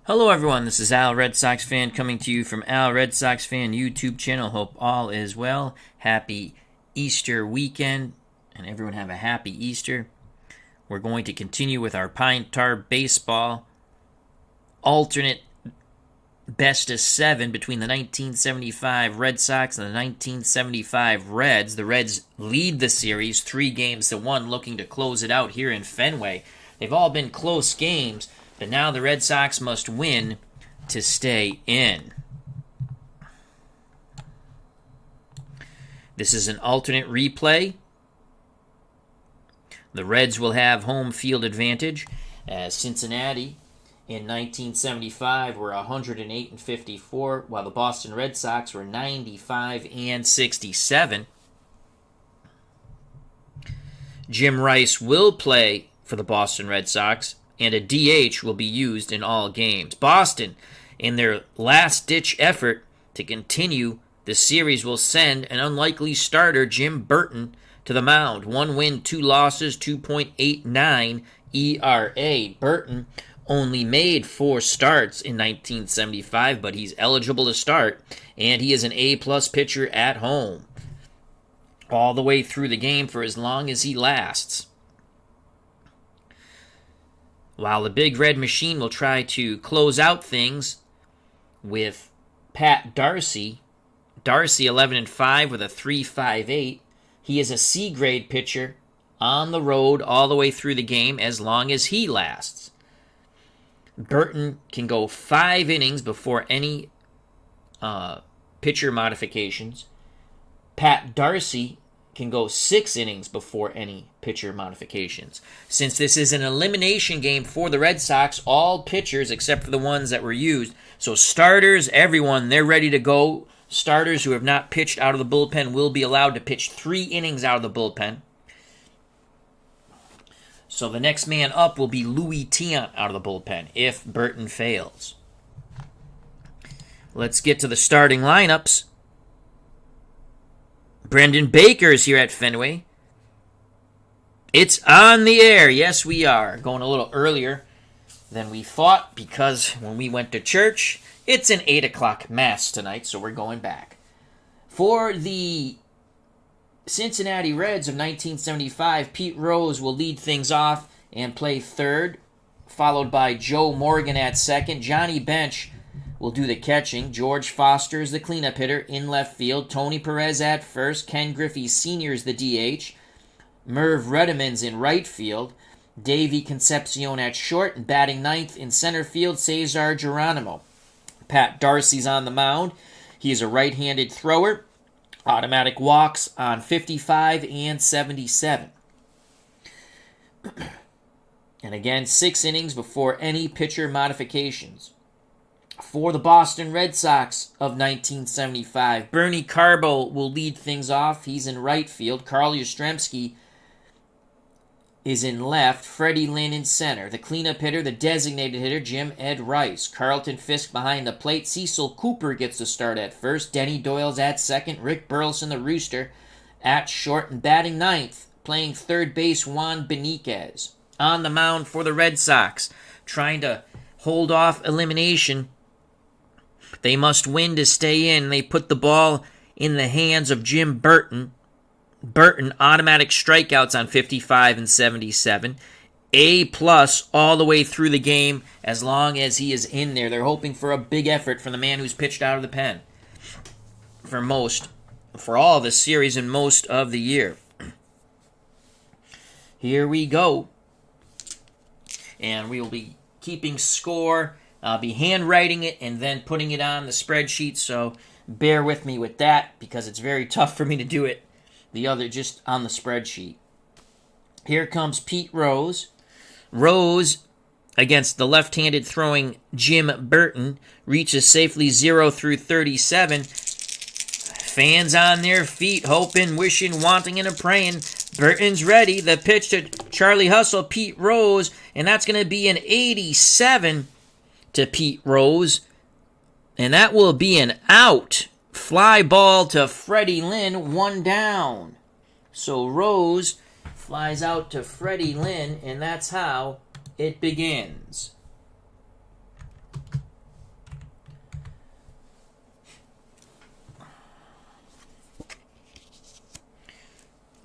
Hello everyone, this is Al Red Sox Fan coming to you from Al Red Sox Fan YouTube channel. Hope all is well. Happy Easter weekend, and everyone have a happy Easter. We're going to continue with our Pine Tar Baseball alternate best of 7 between the 1975 Red Sox and the 1975 Reds. The Reds lead the series 3-1, looking to close it out here in Fenway. They've all been close games, but now the Red Sox must win to stay in. This is an alternate replay. The Reds will have home field advantage, as Cincinnati in 1975 were 108-54, while the Boston Red Sox were 95-67. Jim Rice will play for the Boston Red Sox, and a DH will be used in all games. Boston, in their last-ditch effort to continue the series, will send an unlikely starter, Jim Burton, to the mound. 1 win, 2 losses, 2.89 ERA. Burton only made 4 starts in 1975, but he's eligible to start, and he is an A-plus pitcher at home all the way through the game for as long as he lasts. While the Big Red Machine will try to close out things with Pat Darcy. Darcy 11-5 with a 3.58. He is a C-grade pitcher on the road all the way through the game as long as he lasts. Burton can go 5 innings before any pitcher modifications. Pat Darcy can go 6 innings before any pitcher modifications. Since this is an elimination game for the Red Sox, all pitchers, except for the ones that were used, so starters, everyone, they're ready to go. Starters who have not pitched out of the bullpen will be allowed to pitch 3 innings out of the bullpen. So the next man up will be Louis Tiant out of the bullpen if Burton fails. Let's get to the starting lineups. Brendan Baker's here at Fenway. It's on the air. Yes, we are. Going a little earlier than we thought because when we went to church, it's an 8 o'clock mass tonight, so we're going back. For the Cincinnati Reds of 1975, Pete Rose will lead things off and play third, followed by Joe Morgan at second. Johnny Bench will do the catching. George Foster is the cleanup hitter in left field. Tony PEREZ at first. Ken Griffey Sr. is the DH. MERV Rettenmund's in right field. Davey Concepcion at short, and batting ninth in center field, CESAR GERONIMO. Pat Darcy's on the mound. He is a right-handed thrower. Automatic walks on 55 and 77. And again, 6 innings before any pitcher modifications. For the Boston Red Sox of 1975, Bernie CARBO will lead things off. He's in right field. Carl Yastrzemski is in left. Freddie Lynn in center. The cleanup hitter, the designated hitter, Jim Ed Rice. Carlton Fisk behind the plate. CECIL Cooper gets the start at first. Denny Doyle's at second. Rick Burleson, the rooster, at short. And batting ninth, playing third base, JUAN BENIQUEZ. On the mound for the Red Sox, trying to hold off elimination. They must win to stay in. They put the ball in the hands of Jim Burton. Burton, automatic strikeouts on 55 and 77. A-plus all the way through the game as long as he is in there. They're hoping for a big effort from the man who's pitched out of the pen for all of the series and most of the year. Here we go. And we will be keeping score. I'll be handwriting it and then putting it on the spreadsheet, so bear with me with that because it's very tough for me to do it just on the spreadsheet. Here comes Pete Rose. Rose, against the left-handed throwing Jim Burton, reaches safely 0 through 37. Fans on their feet, hoping, wishing, wanting, and a-praying. Burton's ready. The pitch to Charlie Hustle, Pete Rose, and that's going to be an 87 to Pete Rose, and that will be an out. Fly ball to Freddie Lynn, 1 down. So Rose flies out to Freddie Lynn, and that's how it begins.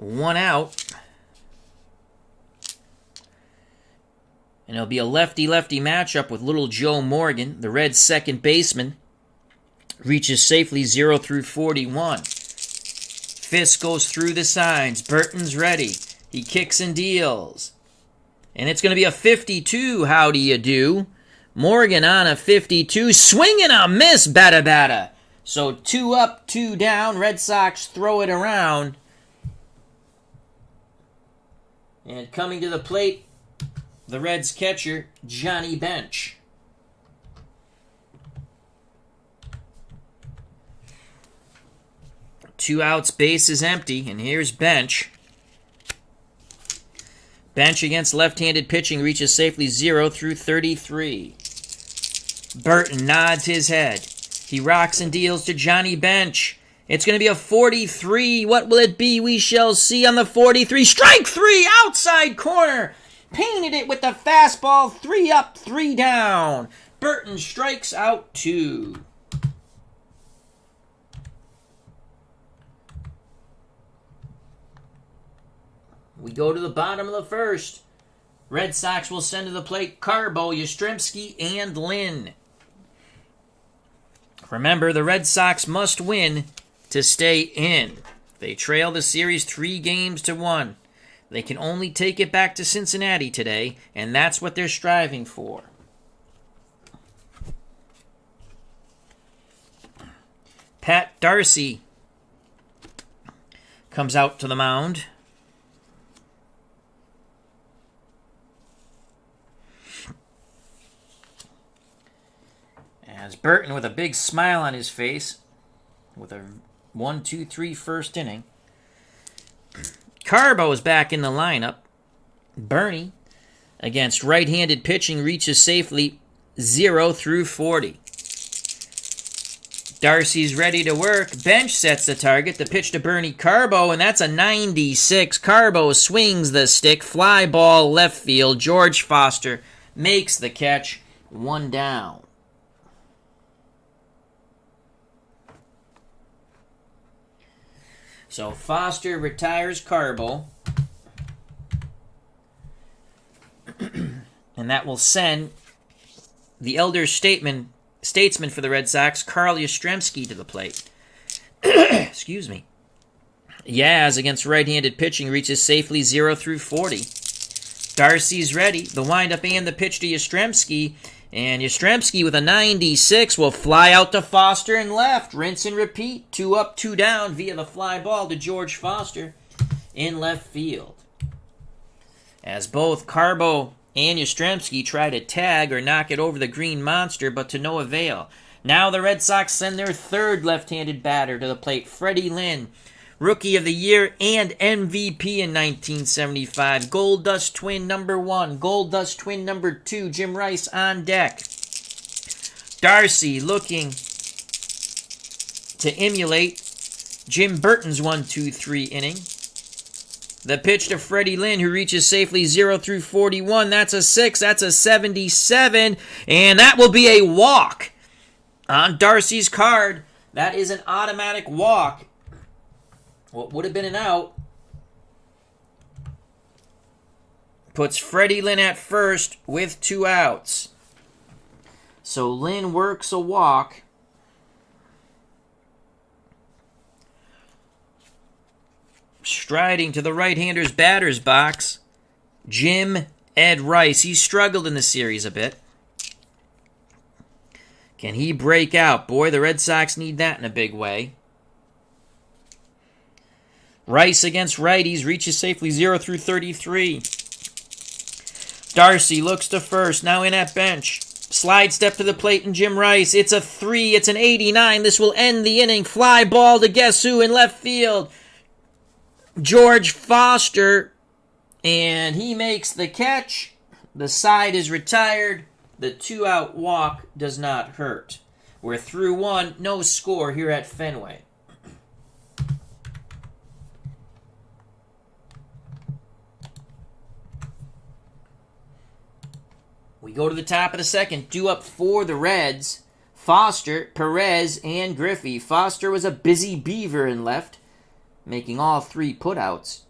1 out. And it'll be a lefty-lefty matchup with little Joe Morgan. The Reds' second baseman reaches safely 0 through 41. Fisk goes through the signs. Burton's ready. He kicks and deals. And it's going to be a 52. How do you do? Morgan on a 52. Swing and a miss. Bada bada. So 2 up, 2 down. Red Sox throw it around. And coming to the plate, the Reds catcher, Johnny Bench. Two outs, base is empty, and here's Bench. Bench against left-handed pitching reaches safely 0 through 33. Burton nods his head. He rocks and deals to Johnny Bench. It's going to be a 43. What will it be? We shall see on the 43. Strike 3, outside corner. Painted it with the fastball. 3 up, 3 down. Burton strikes out 2. We go to the bottom of the first. Red Sox will send to the plate CARBO, Yastrzemski, and Lynn. Remember, the Red Sox must win to stay in. They trail the series 3-1. They can only take it back to Cincinnati today, and that's what they're striving for. Pat Darcy comes out to the mound. As Burton with a big smile on his face with a 1-2-3 first inning. CARBO is back in the lineup. Bernie against right-handed pitching reaches safely 0 through 40. Darcy's ready to work. Bench sets the target. The pitch to Bernie CARBO, and that's a 96. CARBO swings the stick. Fly ball left field. George Foster makes the catch. 1 down. So Foster retires CARBO. And that will send the elder statesman for the Red Sox, Carl Yastrzemski, to the plate. Excuse me. Yaz against right-handed pitching reaches safely 0 through 40. Darcy's ready. The windup and the pitch to Yastrzemski. And Yastrzemski with a 96 will fly out to Foster and left. Rinse and repeat. 2 up, 2 down via the fly ball to George Foster in left field. As both CARBO and Yastrzemski try to tag or knock it over the green monster, but to no avail. Now the Red Sox send their third left-handed batter to the plate, Freddie Lynn. Rookie of the Year and MVP in 1975. Gold Dust Twin number 1. Gold Dust Twin number 2. Jim Rice on deck. Darcy looking to emulate Jim Burton's 1-2-3 inning. The pitch to Freddie Lynn, who reaches safely 0 through 41. That's a 6. That's a 77. And that will be a walk on Darcy's card. That is an automatic walk. What would have been an out puts Freddie Lynn at first with 2 outs. So Lynn works a walk. Striding to the right-hander's batter's box, Jim Ed Rice. He struggled in the series a bit. Can he break out? Boy, the Red Sox need that in a big way. Rice against righties reaches safely 0 through 33. Darcy looks to first, now in at bench. Slide step to the plate and Jim Rice. It's a 3, it's an 89. This will end the inning. Fly ball to guess who in left field. George Foster, and he makes the catch. The side is retired. The 2-out walk does not hurt. We're through 1, no score here at Fenway. We go to the top of the second, due up for the Reds. Foster, PEREZ, and GRIFFEY. Foster was a busy beaver in left, making all 3 putouts.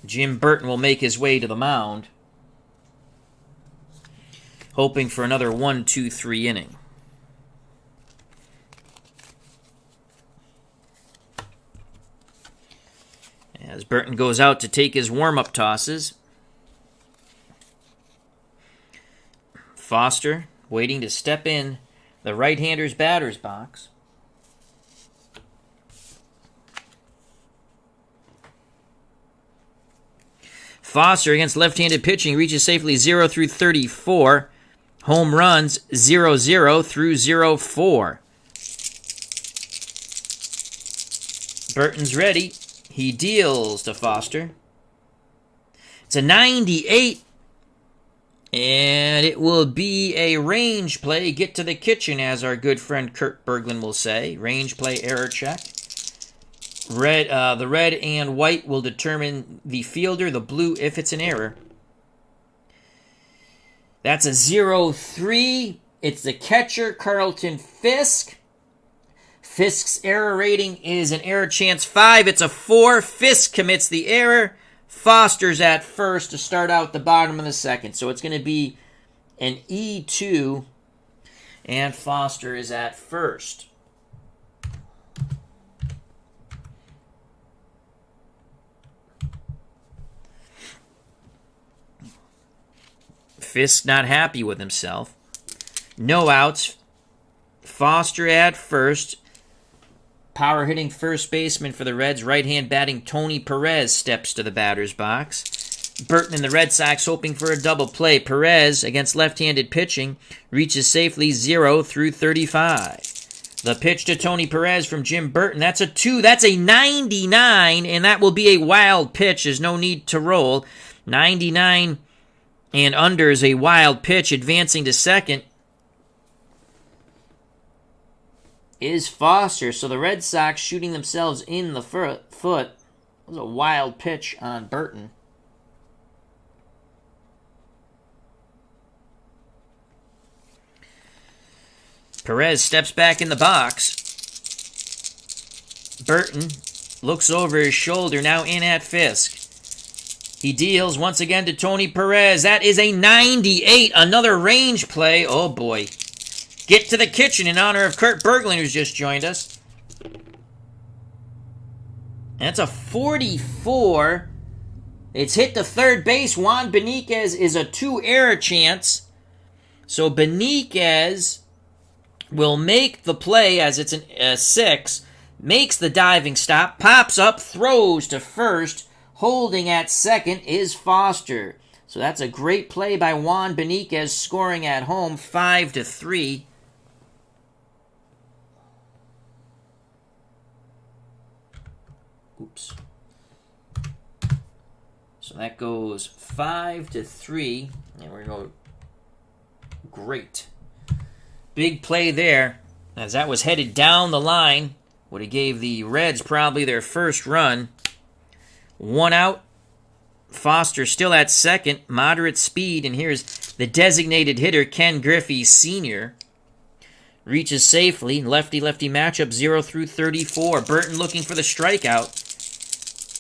Jim Burton will make his way to the mound, hoping for another 1-2-3 inning. As Burton goes out to take his warm-up tosses, Foster waiting to step in the right-hander's batter's box. Foster against left-handed pitching reaches safely 0 through 34. Home runs 0-0 through 0-4. Burton's ready. He deals to Foster. It's a 98. And it will be a range play. Get to the kitchen, as our good friend Kurt Berglund will say. Range play error check. The red and white will determine the fielder. The blue, if it's an error. That's a 0-3. It's the catcher, Carlton Fisk. Fisk's error rating is an error chance 5. It's a 4. Fisk commits the error. Foster's at first to start out the bottom of the second. So it's going to be an E2, and Foster is at first. Fisk not happy with himself. No outs. Foster at first. Power hitting first baseman for the Reds, right-hand batting Tony PEREZ steps to the batter's box. Burton and the Red Sox hoping for a double play. PEREZ against left-handed pitching reaches safely 0 through 35. The pitch to Tony PEREZ from Jim Burton. That's a 2. That's a 99, and that will be a wild pitch. There's no need to roll. 99 and under is a wild pitch. Advancing to second is Foster. So the Red Sox shooting themselves in the foot. That was a wild pitch on Burton. PEREZ steps back in the box. Burton looks over his shoulder, now in at Fisk. He deals once again to Tony PEREZ. That is a 98. Another range play. Oh boy. Get to the kitchen in honor of Kurt Berglund, who's just joined us. That's a 44. It's hit to third base. Juan BENIQUEZ is a 2 error chance. So BENIQUEZ will make the play as it's a 6. Makes the diving stop. Pops up. Throws to first. Holding at second is Foster. So that's a great play by Juan BENIQUEZ, scoring at home 5-3. Oops. So that goes 5-3, and we're going to go great. Big play there, as that was headed down the line. Would have gave the Reds probably their first run. 1 out. Foster still at second. Moderate speed, and here's the designated hitter, Ken Griffey Sr. Reaches safely. Lefty-lefty matchup, 0 through 34. Burton looking for the strikeout.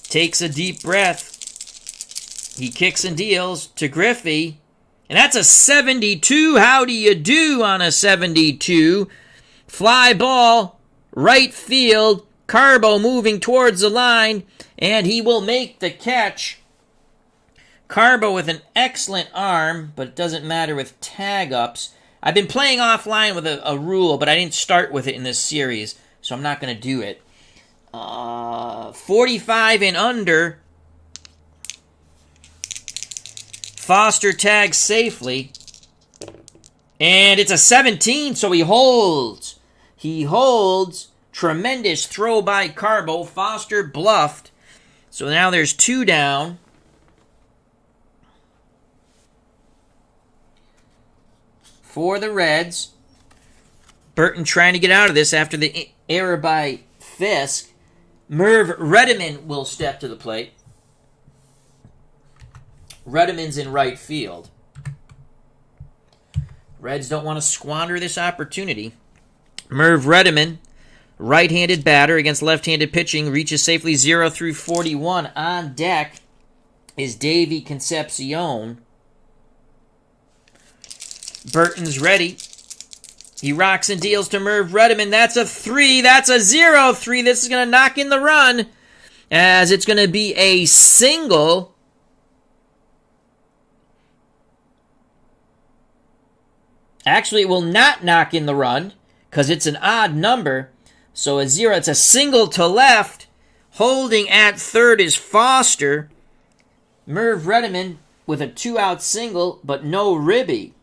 Takes a deep breath. He kicks and deals to Griffey. And that's a 72. How do you do on a 72? Fly ball, right field. CARBO moving towards the line, and he will make the catch. CARBO with an excellent arm, but it doesn't matter with tag-ups. I've been playing offline with a rule, but I didn't start with it in this series, so I'm not going to do it. 45 and under. Foster tags safely. And it's a 17, so he holds. He holds. Tremendous throw by CARBO. Foster bluffed. So now there's 2 down. For the Reds. Burton trying to get out of this after the error by Fisk. MERV RETTENMUND will step to the plate. Rettemund's in right field. Reds don't want to squander this opportunity. MERV RETTENMUND, right-handed batter against left-handed pitching, reaches safely 0 through 41 on deck. is Davy Concepcion. Burton's ready. He rocks and deals to Merv Rettenmund. That's a 3. That's a 0-3. This is going to knock in the run, as it's going to be a single. Actually, it will not knock in the run because it's an odd number. So a 0. It's a single to left. Holding at third is Foster. Merv Rettenmund with a 2-out single, but no ribby.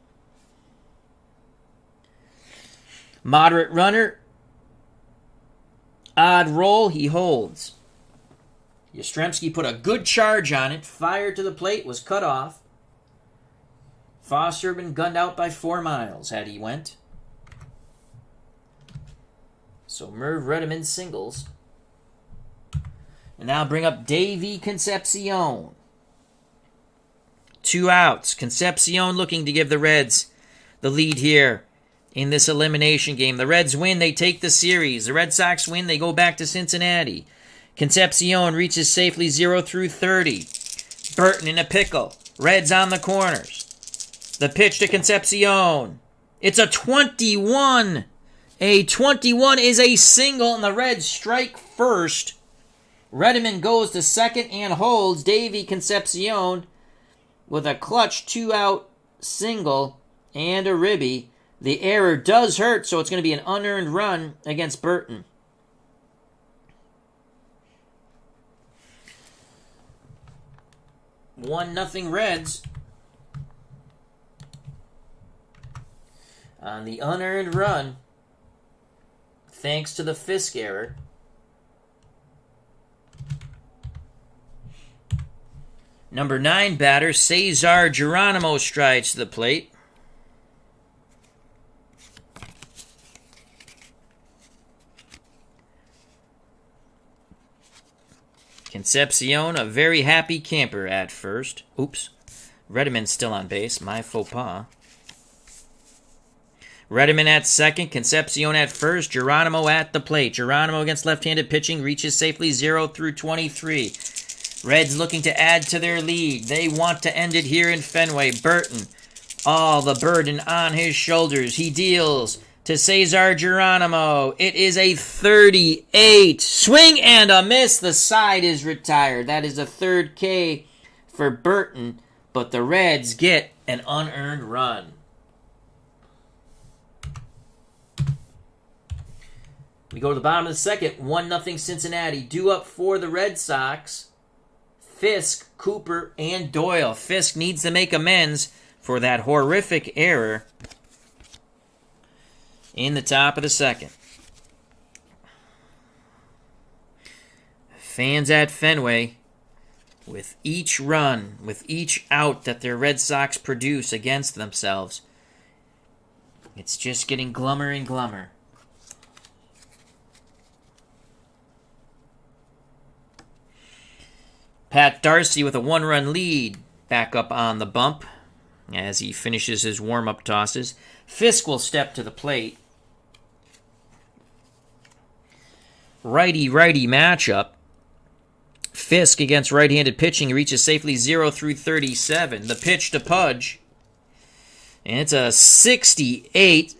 Moderate runner. Odd roll, he holds. Yastrzemski put a good charge on it. Fired to the plate, was cut off. Foster had been gunned out by 4 miles had he went. So Merv Rettenmund singles. And now bring up Davy Concepcion. 2 outs. Concepcion looking to give the Reds the lead here in this elimination game. The Reds win, they take the series. The Red Sox win, they go back to Cincinnati. Concepcion reaches safely 0-30. Burton in a pickle. Reds on the corners. The pitch to Concepcion. It's a 21. A 21 is a single, and the Reds strike first. Rettenmund goes to second and holds. Davy Concepcion with a clutch 2-out single and a ribby. The error does hurt, so it's going to be an unearned run against Burton. One nothing Reds. On the unearned run, thanks to the Fisk error. Number 9 batter, CESAR GERONIMO strides to the plate. Concepcion, a very happy camper at first. Oops. Rettenmund's still on base. My faux pas. Rettenmund at second. Concepcion at first. Geronimo at the plate. Geronimo against left-handed pitching reaches safely 0-23. Reds looking to add to their lead. They want to end it here in Fenway. Burton, all the burden on his shoulders. He deals to CESAR GERONIMO. It is a 38. Swing and a miss. The side is retired. That is a third K for Burton, but the Reds get an unearned run. We go to the bottom of the second. 1-0 Cincinnati. Due up for the Red Sox. Fisk, Cooper, and Doyle. Fisk needs to make amends for that horrific error in the top of the second. Fans at Fenway, with each run, with each out that their Red Sox produce against themselves, it's just getting glummer and glummer. Pat Darcy with a 1-run lead back up on the bump as he finishes his warm-up tosses. Fisk will step to the plate. Righty-righty matchup. Fisk against right-handed pitching reaches safely 0-37. The pitch to Pudge. And it's a 68.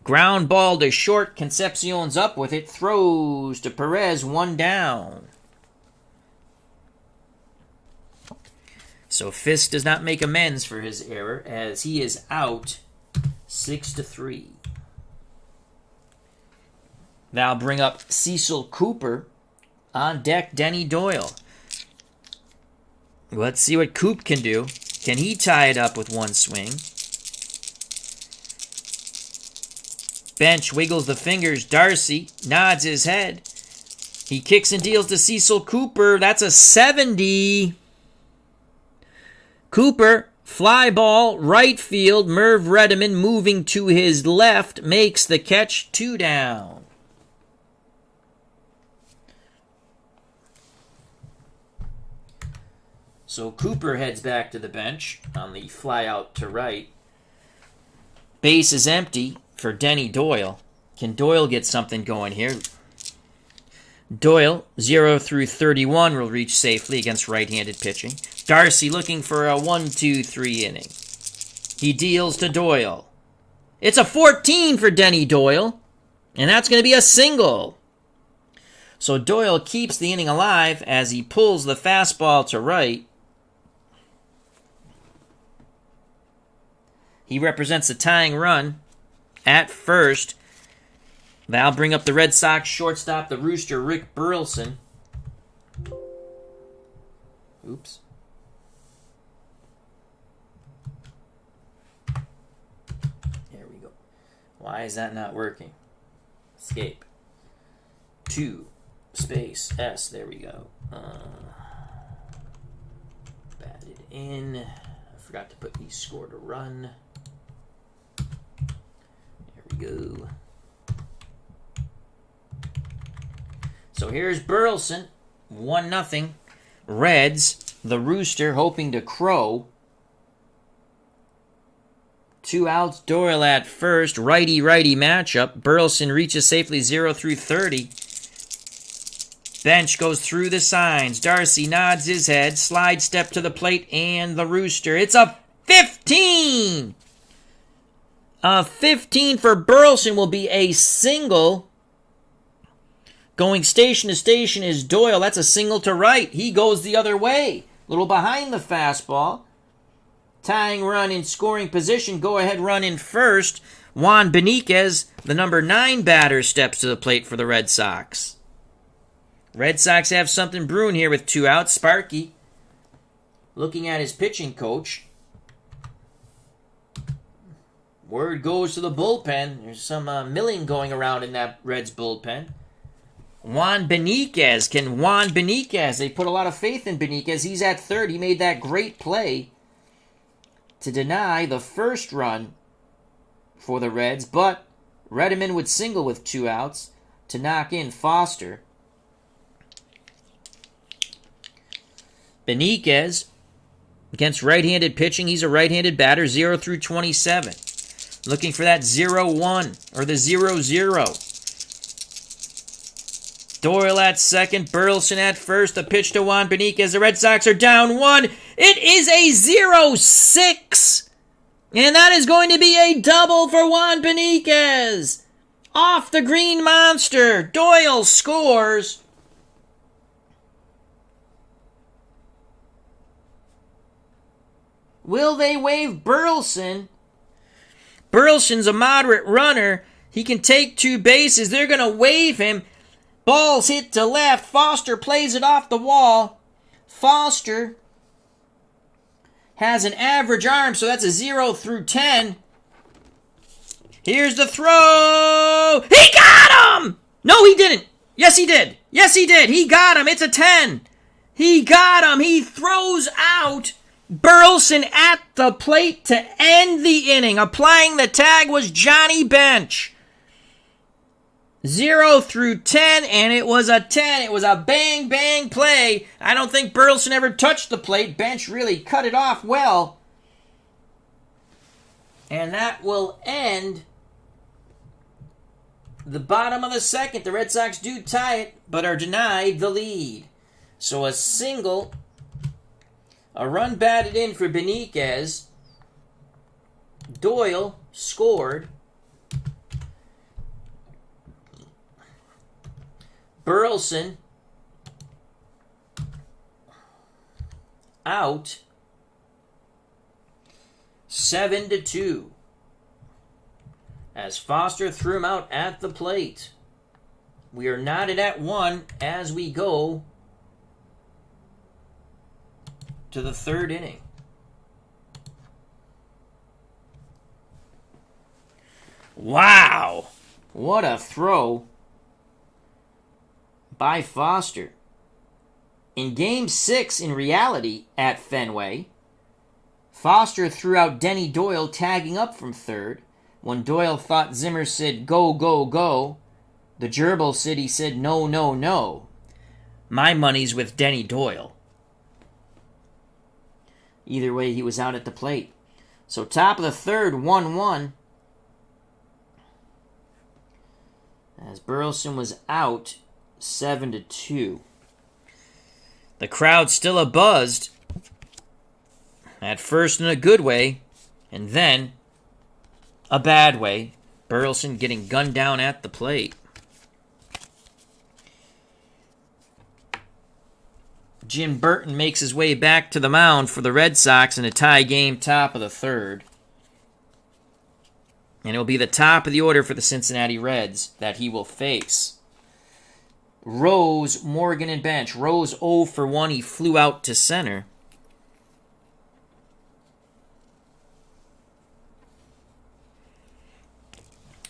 Ground ball to short. Concepcion's up with it. Throws to PEREZ. 1 down. So Fisk does not make amends for his error as he is out 6-3. Now bring up Cecil Cooper. On deck, Denny Doyle. Let's see what Coop can do. Can he tie it up with one swing? Bench wiggles the fingers. Darcy nods his head. He kicks and deals to Cecil Cooper. That's a 70. Cooper, fly ball, right field. Merv Rettenmund moving to his left makes the catch. 2 down. So Cooper heads back to the bench on the fly out to right. Base is empty for Denny Doyle. Can Doyle get something going here? Doyle, 0 through 31, will reach safely against right-handed pitching. Darcy looking for a 1-2-3 inning. He deals to Doyle. It's a 14 for Denny Doyle, and that's going to be a single. So Doyle keeps the inning alive as he pulls the fastball to right. He represents a tying run at first. That'll bring up the Red Sox shortstop, the Rooster, Rick Burleson. Oops. There we go. Why is that not working? Escape. 2, space, S. There we go. Batted in. I forgot to put he scored a run. There we go. So here's Burleson, 1-0. Reds, the Rooster hoping to crow. 2 outs, Doyle at first, righty-righty matchup. Burleson reaches safely 0 through 30. Bench goes through the signs. Darcy nods his head, slide step to the plate, and the Rooster. It's a 15! A 15 for Burleson will be a single. Going station to station is Doyle. That's a single to right. He goes the other way. A little behind the fastball. Tying run in scoring position. Go ahead run in first. Juan BENIQUEZ, the number 9 batter, steps to the plate for the Red Sox. Red Sox have something brewing here with 2 outs. Sparky looking at his pitching coach. Word goes to the bullpen. There's some milling going around in that Reds bullpen. Juan BENIQUEZ. Can Juan BENIQUEZ? They put a lot of faith in BENIQUEZ. He's at third. He made that great play to deny the first run for the Reds, but Rettenmund would single with 2 outs to knock in Foster. BENIQUEZ against right-handed pitching. He's a right-handed batter, 0 through 27. Looking for that 0-1 or the 0-0. Doyle at second, Burleson at first. The pitch to Juan BENIQUEZ. The Red Sox are down 1. It is a 0-6. And that is going to be a double for Juan BENIQUEZ. Off the Green Monster. Doyle scores. Will they waive Burleson? Burleson's a moderate runner. He can take 2 bases. They're going to waive him. Ball's hit to left. Foster plays it off the wall. Foster has an average arm, so that's a 0 through 10. Here's the throw. He got him! No, he didn't. Yes, he did. Yes, he did. He got him. It's a 10. He got him. He throws out Burleson at the plate to end the inning. Applying the tag was Johnny Bench. 0 through 10, and it was a 10. It was a bang-bang play. I don't think Burleson ever touched the plate. Bench really cut it off well. And that will end the bottom of the second. The Red Sox do tie it, but are denied the lead. So a single, a run batted in for BENIQUEZ. Doyle scored. Burleson out 7-2 as Foster threw him out at the plate. We are knotted at 1 as we go to the 3rd inning. Wow! What a throw by Foster. In Game 6, in reality, at Fenway, Foster threw out Denny Doyle tagging up from third. When Doyle thought Zimmer said, "Go, go, go," the gerbil said he said, "No, no, no." My money's with Denny Doyle. Either way, he was out at the plate. So top of the third, 1-1. As Burleson was out 7-2. The crowd's still a-buzzed. At first in a good way, and then a bad way. Burleson getting gunned down at the plate. Jim Burton makes his way back to the mound for the Red Sox in a tie game, top of the third. And it'll be the top of the order for the Cincinnati Reds that he will face. Rose, Morgan, and bench. Rose 0 for 1. He flew out to center.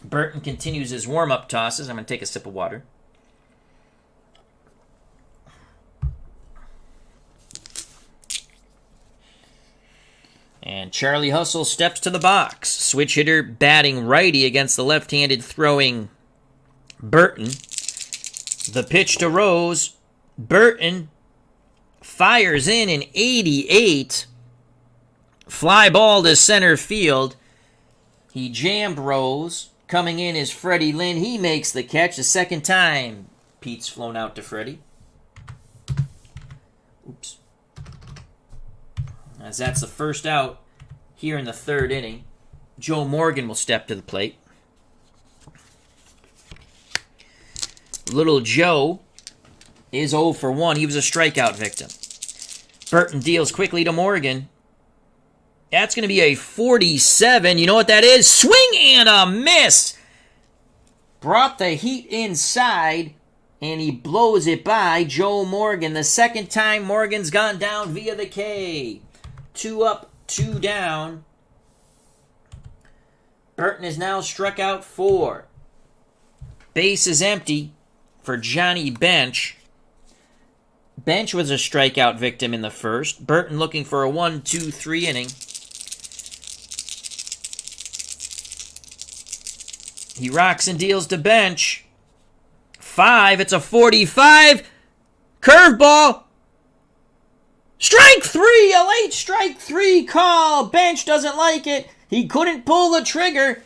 Burton continues his warm-up tosses. I'm going to take a sip of water. And Charlie Hustle steps to the box. Switch hitter batting righty against the left-handed throwing Burton. The pitch to Rose. Burton fires in an 88. Fly ball to center field. He jammed Rose. Coming in is Freddie Lynn. He makes the catch the second time. Pete's flown out to Freddie. Oops. As that's the first out here in the third inning. Joe Morgan will step to the plate. Little Joe is 0 for 1. He was a strikeout victim. Burton deals quickly to Morgan. That's going to be a 47. You know what that is? Swing and a miss. Brought the heat inside, and he blows it by Joe Morgan. The second time Morgan's gone down via the K. 2 up, 2 down. Burton is now struck out 4. Base is empty for Johnny Bench. Bench was a strikeout victim in the first. Burton looking for a 1-2-3 inning. He rocks and deals to Bench. 5. It's a 45. Curveball. Strike 3. A late strike 3 call. Bench doesn't like it. He couldn't pull the trigger.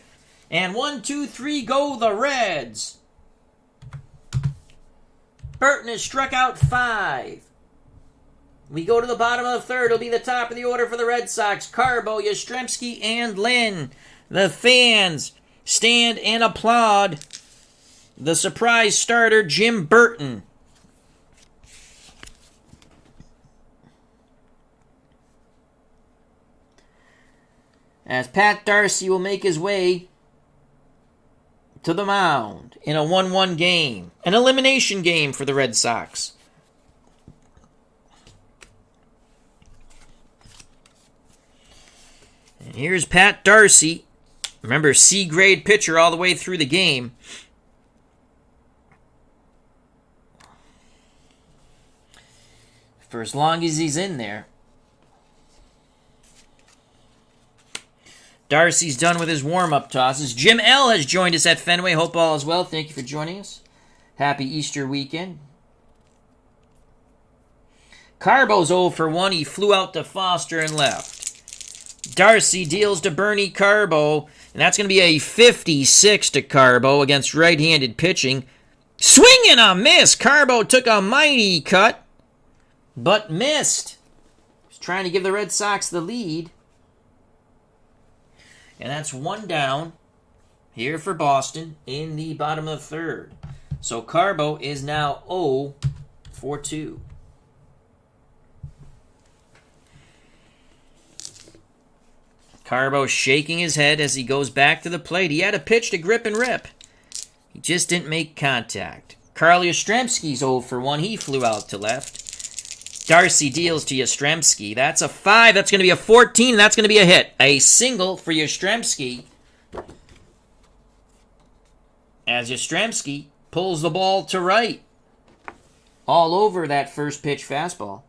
And 1-2-3 go the Reds. Burton is struck out 5. We go to the bottom of the third. It'll be the top of the order for the Red Sox. CARBO, Yastrzemski, and Lynn. The fans stand and applaud the surprise starter, Jim Burton. As Pat Darcy will make his way to the mound in a 1-1 game. An elimination game for the Red Sox. And here's Pat Darcy. Remember, C-grade pitcher all the way through the game. For as long as he's in there. Darcy's done with his warm-up tosses. Jim L. has joined us at Fenway. Hope all is well. Thank you for joining us. Happy Easter weekend. Carbo's 0 for 1. He flew out to Foster and left. Darcy deals to Bernie Carbo. And that's going to be a 56 to Carbo against right-handed pitching. Swing and a miss. Carbo took a mighty cut, but missed. He's trying to give the Red Sox the lead. And that's 1 down here for Boston in the bottom of the third. So Carbo is now 0 for 2. Carbo shaking his head as he goes back to the plate. He had a pitch to grip and rip. He just didn't make contact. Carl Yastrzemski's 0 for 1. He flew out to left. Darcy deals to Yastrzemski. That's a 5. That's going to be a 14. And that's going to be a hit. A single for Yastrzemski. As Yastrzemski pulls the ball to right. All over that first pitch fastball.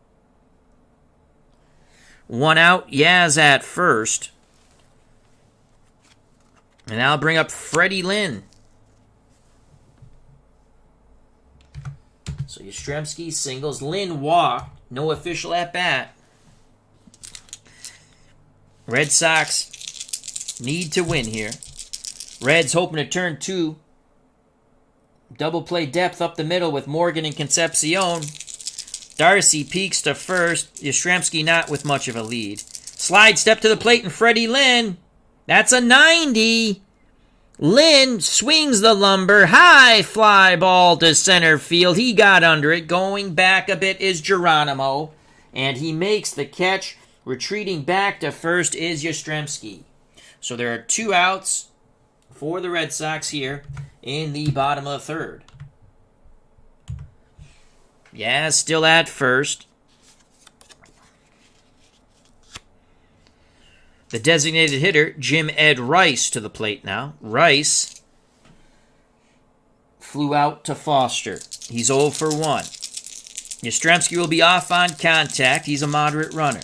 1 out. Yaz at first. And I'll bring up Freddie Lynn. So Yastrzemski singles. Lynn walked. No official at bat. Red Sox need to win here. Reds hoping to turn 2 Double play depth up the middle with Morgan and Concepcion. Darcy peeks to first. Yastrzemski not with much of a lead. Slide step to the plate and Freddie Lynn. That's a 90. Lynn swings the lumber. High fly ball to center field. He got under it. Going back a bit is Geronimo. And he makes the catch. Retreating back to first is Yastrzemski. So there are 2 outs for the Red Sox here in the bottom of the third. Yeah, still at first. The designated hitter, Jim Ed Rice, to the plate now. Rice flew out to Foster. He's 0 for 1. Yastrzemski will be off on contact. He's a moderate runner.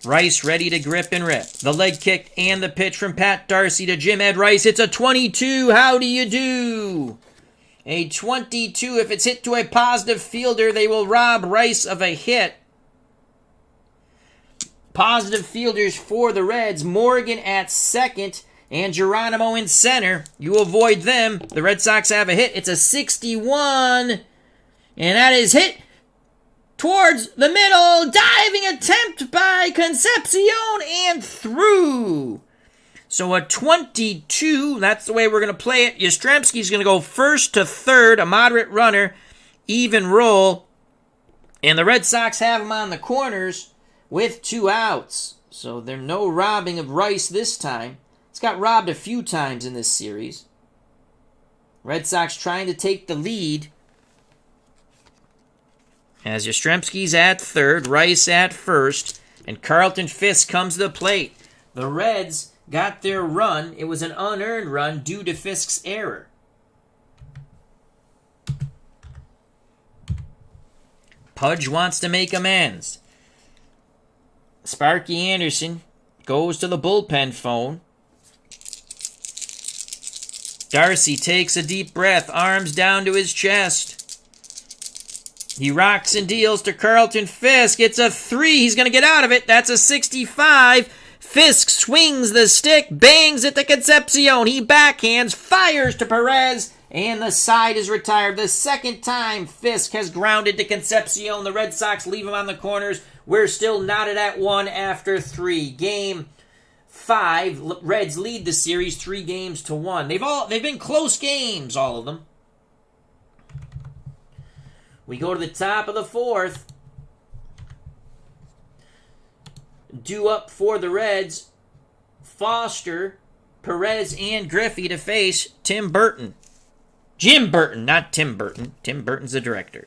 Rice ready to grip and rip. The leg kick and the pitch from Pat Darcy to Jim Ed Rice. It's a 22. How do you do? A 22. If it's hit to a positive fielder, they will rob Rice of a hit. Positive fielders for the Reds. Morgan at second and Geronimo in center. You avoid them. The Red Sox have a hit. It's a 61. And that is hit towards the middle. Diving attempt by Concepcion and through. So a 22. That's the way we're going to play it. Yastrzemski's going to go first to third. A moderate runner. Even roll. And the Red Sox have him on the corners with 2 outs. So there's no robbing of Rice this time. It's got robbed a few times in this series. Red Sox trying to take the lead. As Yastrzemski's at third, Rice at first, and Carlton Fisk comes to the plate. The Reds got their run. It was an unearned run due to Fisk's error. Pudge wants to make amends. Sparky Anderson goes to the bullpen phone. Darcy takes a deep breath, arms down to his chest. He rocks and deals to Carlton Fisk. It's a 3. He's going to get out of it. That's a 65. Fisk swings the stick, bangs it to Concepcion. He backhands, fires to PEREZ, and the side is retired. The second time Fisk has grounded to Concepcion. The Red Sox leave him on the corners. We're still knotted at 1 after 3. Game 5. Reds lead the series 3-1. They've been close games, all of them. We go to the top of the 4th. Due up for the Reds, Foster, PEREZ, and GRIFFEY to face Tim Burton. Jim Burton, not Tim Burton. Tim Burton's the director.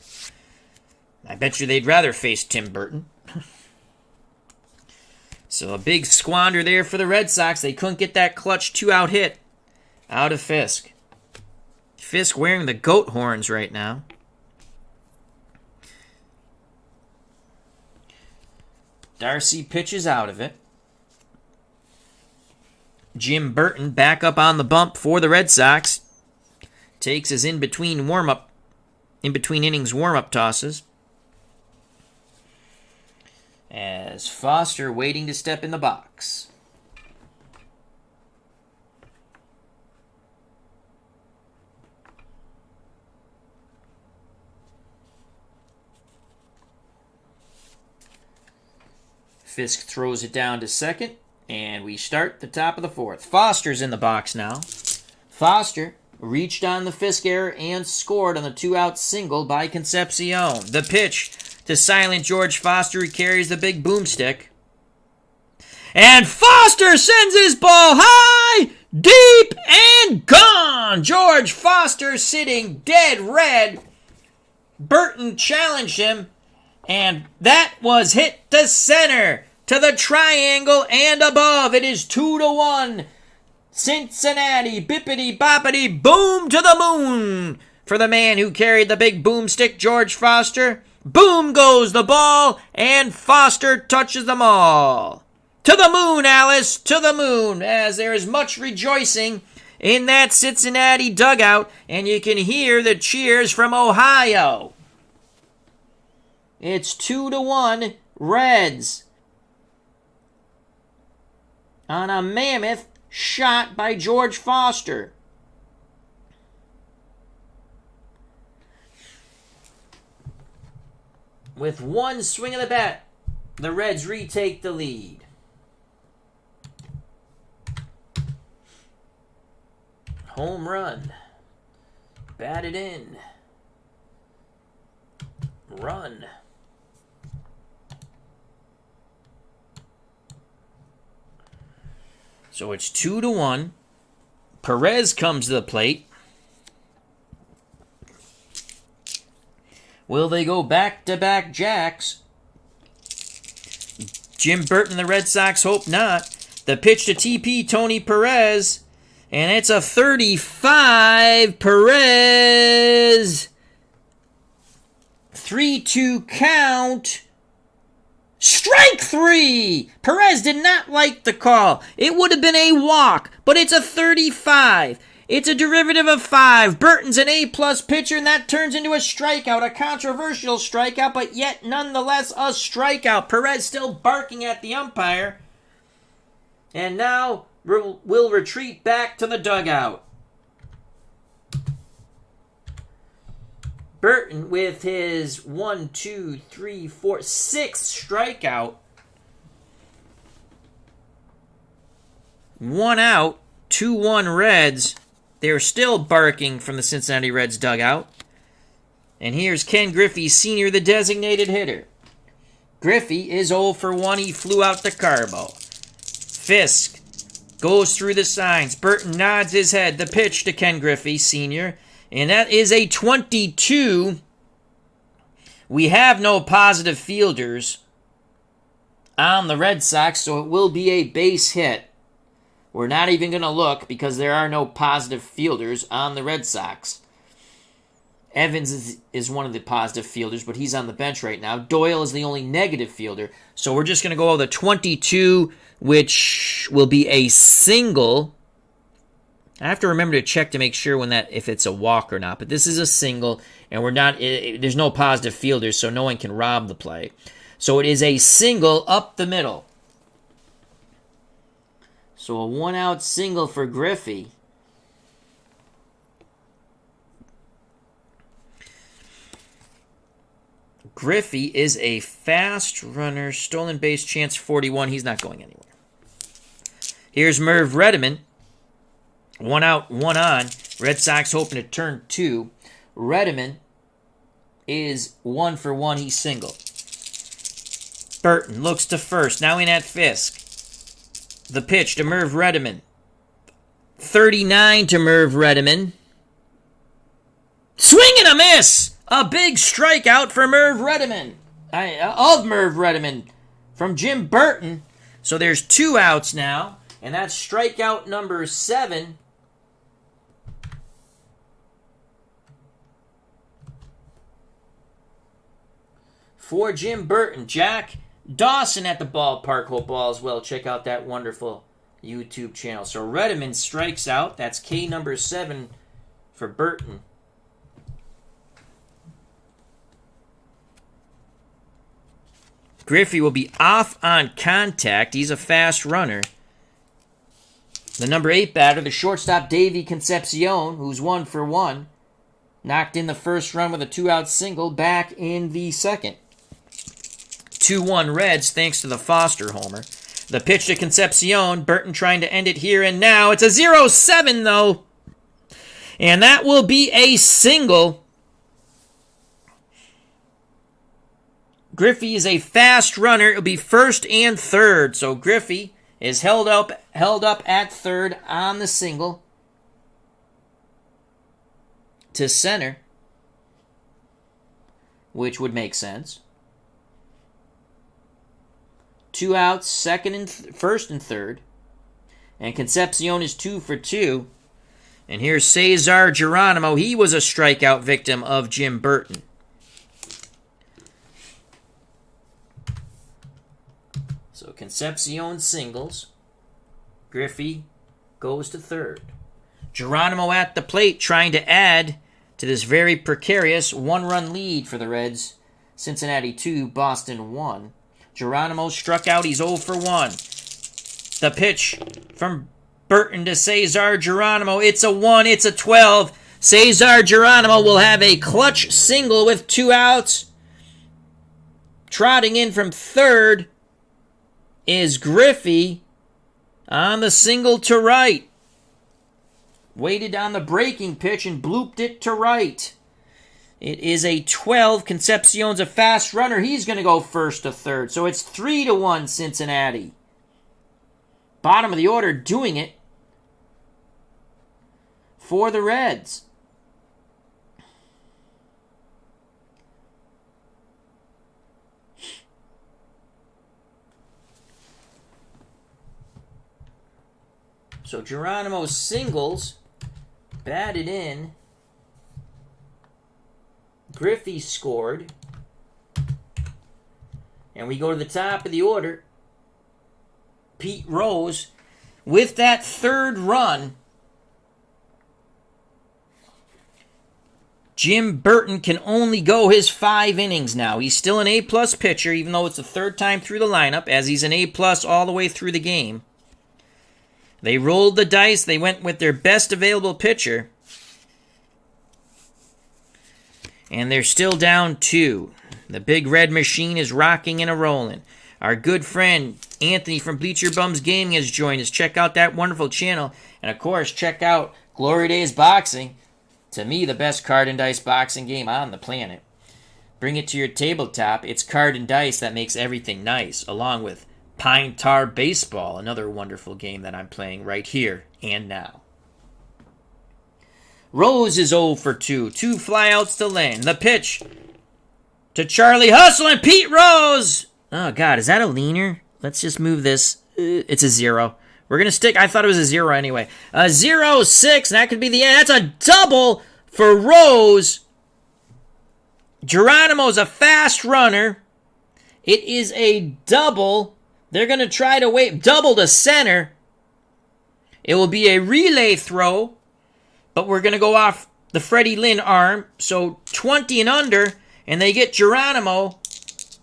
I bet you they'd rather face Tim Burton. So a big squander there for the Red Sox. They couldn't get that clutch 2-out hit out of Fisk. Fisk wearing the goat horns right now. Darcy pitches out of it. Jim Burton back up on the bump for the Red Sox. Takes his in-between innings warm-up tosses. As Foster waiting to step in the box. Fisk throws it down to second, and we start the top of the 4th. Foster's in the box now. Foster reached on the Fisk error and scored on the 2-out single by Concepcion. The pitch to silent George Foster, who carries the big boomstick. And Foster sends his ball high, deep, and gone! George Foster sitting dead red. Burton challenged him. And that was hit to center, to the triangle and above. It is 2-1. Cincinnati, bippity boppity boom to the moon for the man who carried the big boomstick, George Foster. Boom goes the ball, and Foster touches them all. To the moon, Alice, to the moon, as there is much rejoicing in that Cincinnati dugout, and you can hear the cheers from Ohio. It's 2-1 Reds on a mammoth shot by George Foster. With one swing of the bat, the Reds retake the lead. Home run. Batted in. Run. So it's 2-1. PEREZ comes to the plate. Will they go back-to-back jacks? Jim Burton, the Red Sox, hope not. The pitch to TP, Tony Perez. And it's a 35. Perez. 3-2 count. Strike 3! Perez did not like the call. It would have been a walk, but it's a 35. It's a derivative of 5. Burton's an A-plus pitcher, and that turns into a strikeout, a controversial strikeout, but yet nonetheless a strikeout. Perez still barking at the umpire. And now we'll retreat back to the dugout. Burton with his 1, 2, 3, 4, 6th strikeout. 1 out, 2-1 Reds. They're still barking from the Cincinnati Reds dugout. And here's Ken Griffey Sr., the designated hitter. Griffey is 0 for 1. He flew out to CARBO. Fisk goes through the signs. Burton nods his head. The pitch to Ken Griffey Sr., and that is a 22. We have no positive fielders on the Red Sox, so it will be a base hit. We're not even going to look because there are no positive fielders on the Red Sox. Evans is one of the positive fielders, but he's on the bench right now. Doyle is the only negative fielder. So we're just going to go with the 22, which will be a single. I have to remember to check to make sure if it's a walk or not. But this is a single, and there's no positive fielders, so no one can rob the play. So it is a single up the middle. So a 1-out single for Griffey. Griffey is a fast runner. Stolen base chance 41. He's not going anywhere. Here's MERV Rettenmund. 1 out, 1 on. Red Sox hoping to turn 2. Rettenmund is 1 for 1. He's single. Burton looks to first. Now in at Fisk. The pitch to MERV Rettenmund. 39 to MERV Rettenmund. Swing and a miss! A big strikeout for MERV Rettenmund. Of MERV Rettenmund from Jim Burton. So there's 2 outs now. And that's strikeout number 7. For Jim Burton. Jack Dawson at the ballpark. Hope all is well. Check out that wonderful YouTube channel. So Rettenmund strikes out. That's K number 7 for Burton. Griffey will be off on contact. He's a fast runner. The number 8 batter, the shortstop Davey Concepcion, who's 1 for 1, knocked in the first run with a 2-out single, back in the second. 2-1 Reds, thanks to the Foster homer. The pitch to Concepcion, Burton trying to end it here and now. It's a 0-7, though. And that will be a single. Griffey is a fast runner. It'll be first and third. So Griffey is held up at third on the single to center, which would make sense. 2 outs, first and third. And Concepcion is 2 for 2. And here's CESAR Geronimo. He was a strikeout victim of Jim Burton. So Concepcion singles. Griffey goes to third. Geronimo at the plate trying to add to this very precarious 1-run lead for the Reds. Cincinnati 2, Boston 1. Geronimo struck out. He's 0 for 1. The pitch from Burton to CESAR Geronimo. It's a 1. It's a 12. CESAR Geronimo will have a clutch single with 2 outs. Trotting in from third is Griffey on the single to right. Waited on the breaking pitch and blooped it to right. It is a 12. Concepcion's a fast runner. He's going to go first to third. So it's 3-1 Cincinnati. Bottom of the order doing it for the Reds. So Geronimo singles, batted in. Griffey scored. And we go to the top of the order. Pete Rose, with that third run, Jim Burton can only go his 5 innings now. He's still an A-plus pitcher, even though it's the third time through the lineup, as he's an A-plus all the way through the game. They rolled the dice. They went with their best available pitcher. And they're still down 2. The big red machine is rocking and a-rolling. Our good friend Anthony from Bleacher Bums Gaming has joined us. Check out that wonderful channel. And, of course, check out Glory Days Boxing. To me, the best card and dice boxing game on the planet. Bring it to your tabletop. It's card and dice that makes everything nice, along with Pine Tar Baseball, another wonderful game that I'm playing right here and now. Rose is 0 for 2. 2 flyouts to Lynn. The pitch to Charlie Hustle and Pete Rose. Oh, God, is that a leaner? Let's just move this. It's a 0. We're going to stick. I thought it was a 0 anyway. 0-6. That could be the end. That's a double for Rose. Geronimo's a fast runner. It is a double. They're going to try to wait. Double to center. It will be a relay throw. But we're going to go off the Freddie Lynn arm. So 20 and under. And they get Geronimo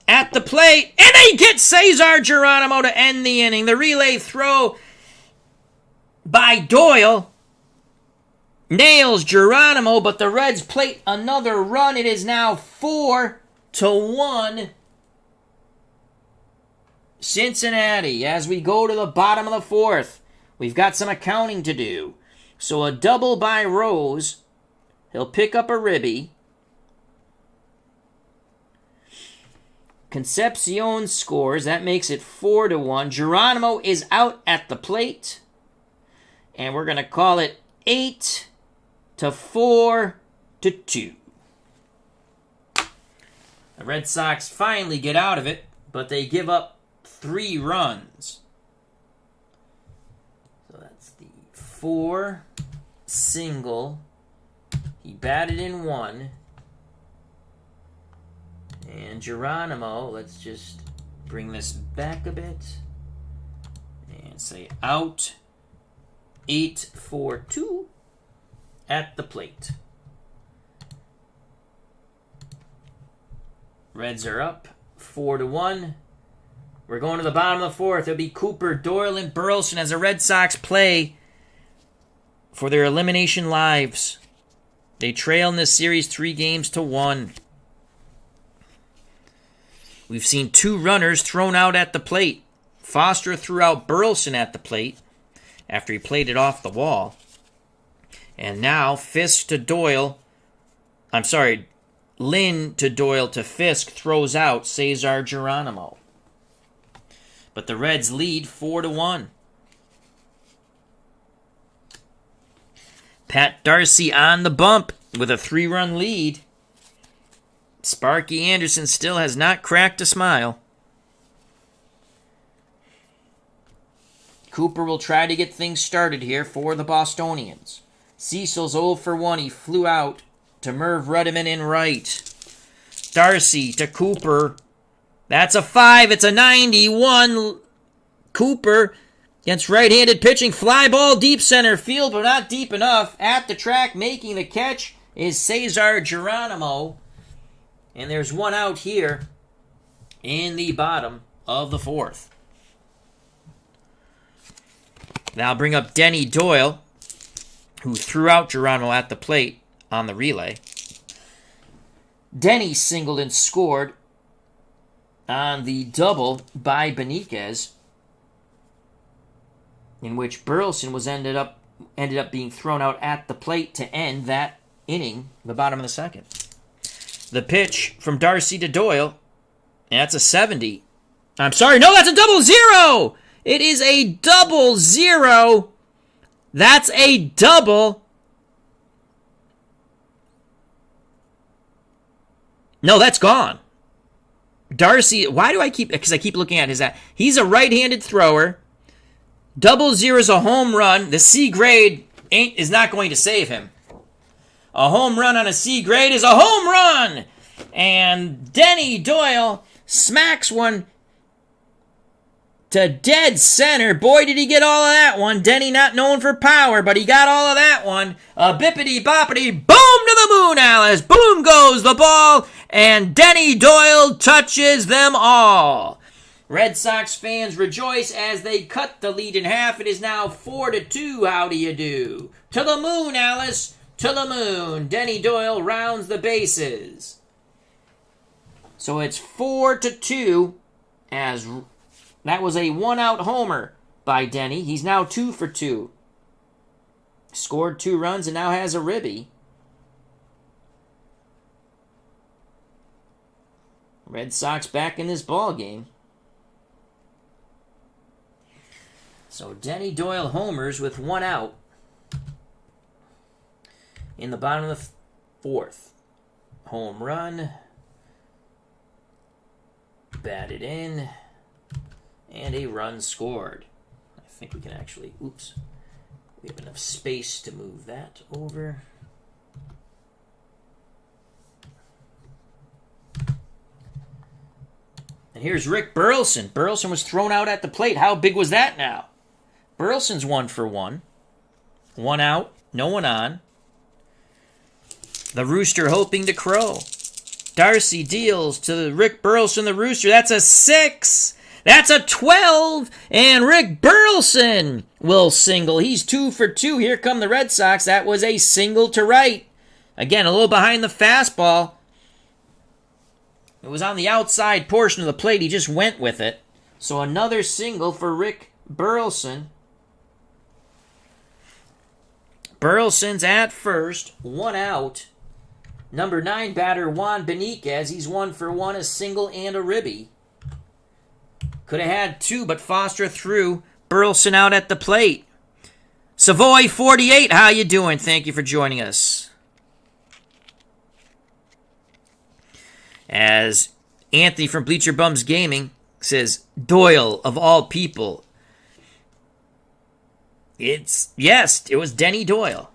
at the plate. And they get Cesar Geronimo to end the inning. The relay throw by Doyle nails Geronimo. But the Reds plate another run. It is now 4-1. Cincinnati, as we go to the bottom of the 4th. We've got some accounting to do. So a double by Rose. He'll pick up a ribby. Concepcion scores. That makes it 4-1. Geronimo is out at the plate. And we're going to call it 8-4-2. The Red Sox finally get out of it, but they give up 3 runs. So that's the 4 single. He batted in 1. And Geronimo, let's just bring this back a bit and say out 8-4-2 at the plate. Reds are up 4-1. We're going to the bottom of the 4th. It'll be Cooper, Doyle, and Burleson as the Red Sox play for their elimination lives. They trail in this series 3-1. We've seen 2 runners thrown out at the plate. Foster threw out Burleson at the plate after he played it off the wall. And now Fisk to Doyle. Lynn to Doyle to Fisk throws out Cesar Geronimo. But the Reds lead 4-1. Pat Darcy on the bump with a 3-run lead. Sparky Anderson still has not cracked a smile. Cooper will try to get things started here for the Bostonians. Cecil's 0 for 1. He flew out to MERV Ruddiman in right. Darcy to Cooper. That's a 5. It's a 91. Cooper against right-handed pitching. Fly ball deep center field, but not deep enough. At the track, making the catch is Cesar Geronimo. And there's 1 out here in the bottom of the 4th. Now bring up Denny Doyle, who threw out Geronimo at the plate on the relay. Denny singled and scored. on the double by Beniquez, in which Burleson was ended up being thrown out at the plate to end that inning, the bottom of the second. The pitch from Darcy to Doyle, that's a 70. I'm sorry, no, that's a double zero! It is a double zero! That's a double. No, that's gone. Darcy, why do I keep, because I keep looking at his, he's a right-handed thrower. Double zero is a home run. The C grade is not going to save him. A home run on a C grade is a home run. And Denny Doyle smacks one to dead center. Boy, did he get all of that one. Denny not known for power, but he got all of that one. A bippity-boppity, boom to the moon, Alice. Boom goes the ball, and Denny Doyle touches them all. Red Sox fans rejoice as they cut the lead in half. It is now 4-2. How do you do? To the moon, Alice. To the moon. Denny Doyle rounds the bases. So it's 4-2 as that was a one-out homer by Denny. He's now 2 for 2. Scored 2 runs and now has a ribby. Red Sox back in this ball game. So Denny Doyle homers with 1 out in the bottom of the 4th. Home run. Batted in. And a run scored. I think we can actually, oops. We have enough space to move that over. And here's Rick Burleson. Burleson was thrown out at the plate. How big was that now? Burleson's 1 for 1. 1 out, no one on. The Rooster hoping to crow. Darcy deals to Rick Burleson, the Rooster. That's a 6. That's a 12. And Rick Burleson will single. He's 2 for 2. Here come the Red Sox. That was a single to right. Again, a little behind the fastball. It was on the outside portion of the plate. He just went with it. So another single for Rick Burleson. Burleson's at first, 1 out. Number 9 batter Juan Beniquez. He's 1 for 1, a single and a ribby. Could have had 2, but Foster threw Burleson out at the plate. Savoy 48, how you doing? Thank you for joining us. As Anthony from Bleacher Bums Gaming says, Doyle, of all people. Yes, it was Denny Doyle.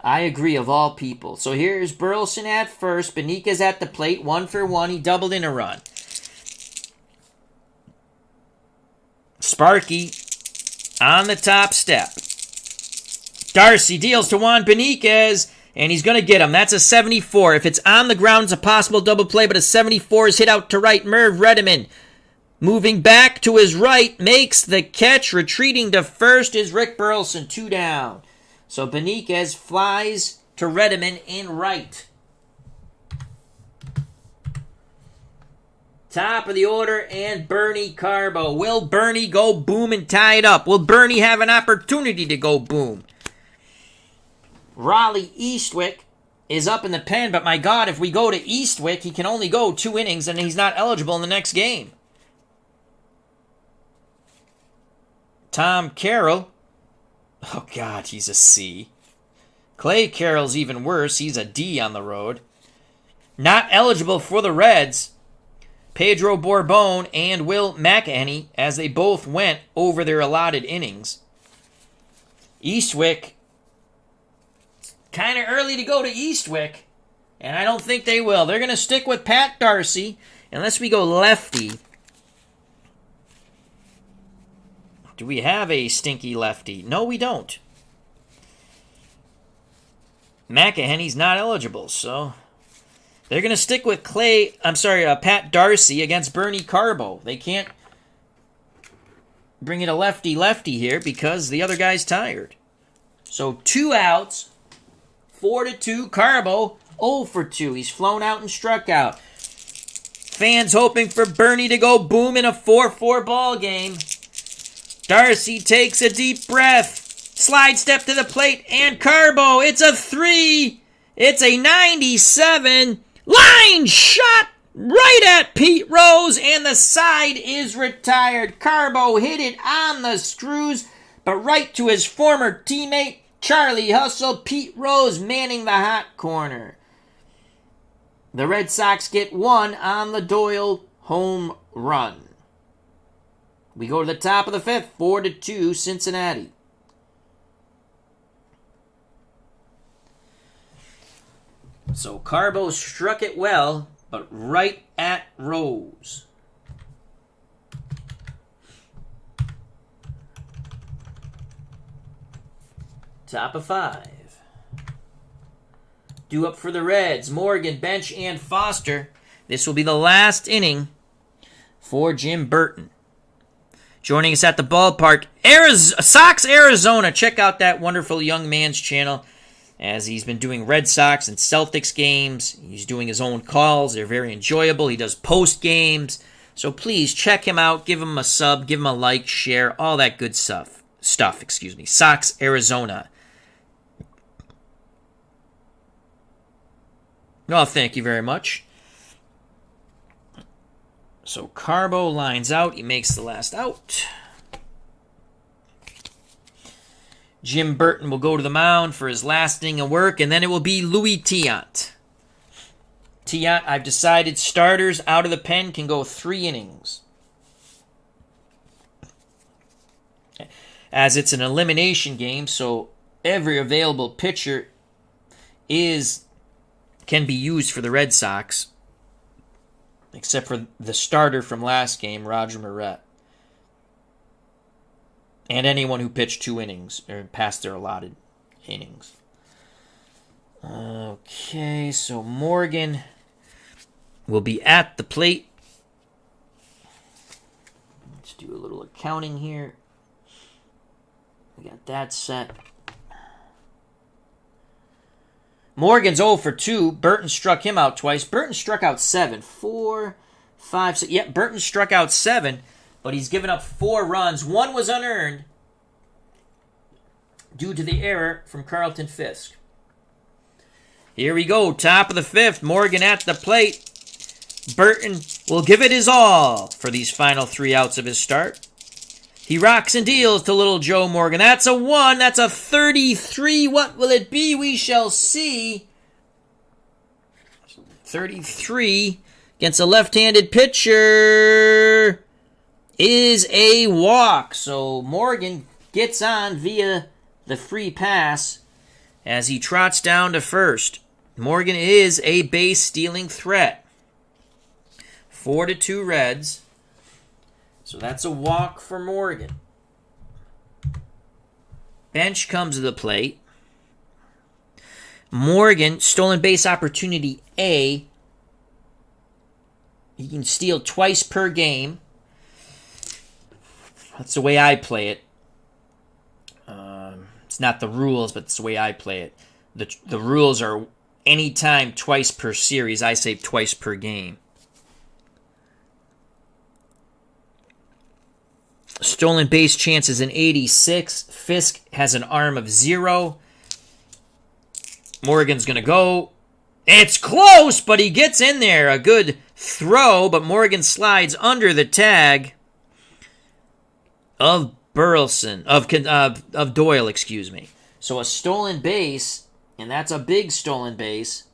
I agree, of all people. So here's Burleson at first. Beniquez at the plate, 1 for 1. He doubled in a run. Sparky on the top step. Darcy deals to Juan Beniquez, and he's going to get him. That's a 74. If it's on the ground, it's a possible double play, but a 74 is hit out to right. MERV Rettenmund moving back to his right, makes the catch. Retreating to first is Rick Burleson, 2 down. So Beniquez flies to Rettenmund in right. Top of the order, and Bernie Carbo. Will Bernie go boom and tie it up? Will Bernie have an opportunity to go boom? Raleigh Eastwick is up in the pen, but my God, if we go to Eastwick, he can only go 2 innings, and he's not eligible in the next game. Tom Carroll. Oh, God, he's a C. Clay Carroll's even worse. He's a D on the road. Not eligible for the Reds. Pedro Borbon and Will McEnany, as they both went over their allotted innings. Eastwick, kind of early to go to Eastwick, and I don't think they will. They're going to stick with Pat Darcy, unless we go lefty. Do we have a stinky lefty? No, we don't. McEnany's not eligible, so they're going to stick with Pat Darcy against Bernie Carbo. They can't bring it a lefty-lefty here because the other guy's tired. So 2 outs, 4-2. Carbo 0 for 2. He's flown out and struck out. Fans hoping for Bernie to go boom in a 4-4 ball game. Darcy takes a deep breath. Slide step to the plate, and CARBO. It's a 3. It's a 97. Line shot right at Pete Rose, and the side is retired. CARBO hit it on the screws, but right to his former teammate, Charlie Hustle. Pete Rose manning the hot corner. The Red Sox get 1 on the Doyle home run. We go to the top of the 5th, 4-2 Cincinnati. So CARBO struck it well, but right at Rose. Top of 5. Due up for the Reds, Morgan, Bench, and Foster. This will be the last inning for Jim Burton. Joining us at the ballpark, Sox, Arizona. Check out that wonderful young man's channel, as he's been doing Red Sox and Celtics games. He's doing his own calls. They're very enjoyable. He does post games. So please check him out. Give him a sub. Give him a like, share, all that good stuff. Sox, Arizona. Well, thank you very much. So CARBO lines out. He makes the last out. Jim Burton will go to the mound for his last inning of work, and then it will be Louis Tiant. Tiant, I've decided starters out of the pen can go 3 innings. As it's an elimination game, so every available pitcher can be used for the Red Sox, except for the starter from last game, Roger Moret. And anyone who pitched 2 innings or past their allotted innings. Okay, so Morgan will be at the plate. Let's do a little accounting here. We got that set. Morgan's 0 for 2. Burton struck him out twice. Burton struck out 7. 4, 5, 6. Yep, Burton struck out 7. But he's given up 4 runs. 1 was unearned due to the error from Carlton Fisk. Here we go, top of the 5th. Morgan at the plate. Burton will give it his all for these final 3 outs of his start. He rocks and deals to little Joe Morgan. That's a 1. That's a 33. What will it be? We shall see. 33 against a left-handed pitcher is a walk. So Morgan gets on via the free pass as he trots down to first. Morgan is a base-stealing threat. 4-2 Reds. So that's a walk for Morgan. Bench comes to the plate. Morgan, stolen base opportunity A. He can steal twice per game. That's the way I play it. It's not the rules, but it's the way I play it. The rules are anytime twice per series. I say twice per game. Stolen base chance is an 86. Fisk has an arm of 0. Morgan's going to go. It's close, but he gets in there. A good throw, but Morgan slides under the tag of Burleson, of Doyle, excuse me. So a stolen base, and that's a big stolen base.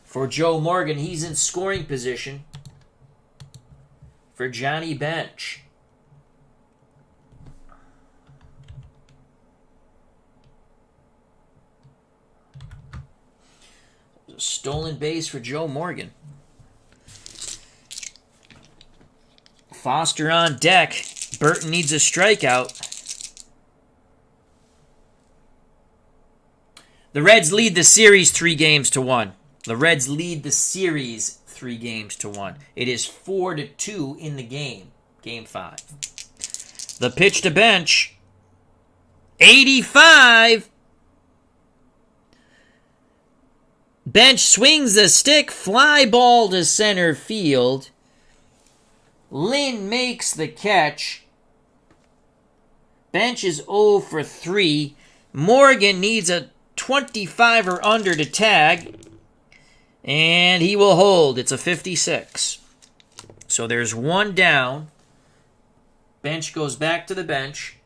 For Joe Morgan, he's in scoring position for Johnny Bench. A stolen base for Joe Morgan. Foster on deck. Burton needs a strikeout. The Reds lead the series 3-1. The Reds lead the series 3-1. It is 4-2 in the game. Game 5. The pitch to Bench. 85. Bench swings the stick, fly ball to center field. Lynn makes the catch. Bench is 0 for 3. Morgan needs a 25 or under to tag. And he will hold. It's a 56. So there's one down. Bench goes back to the bench.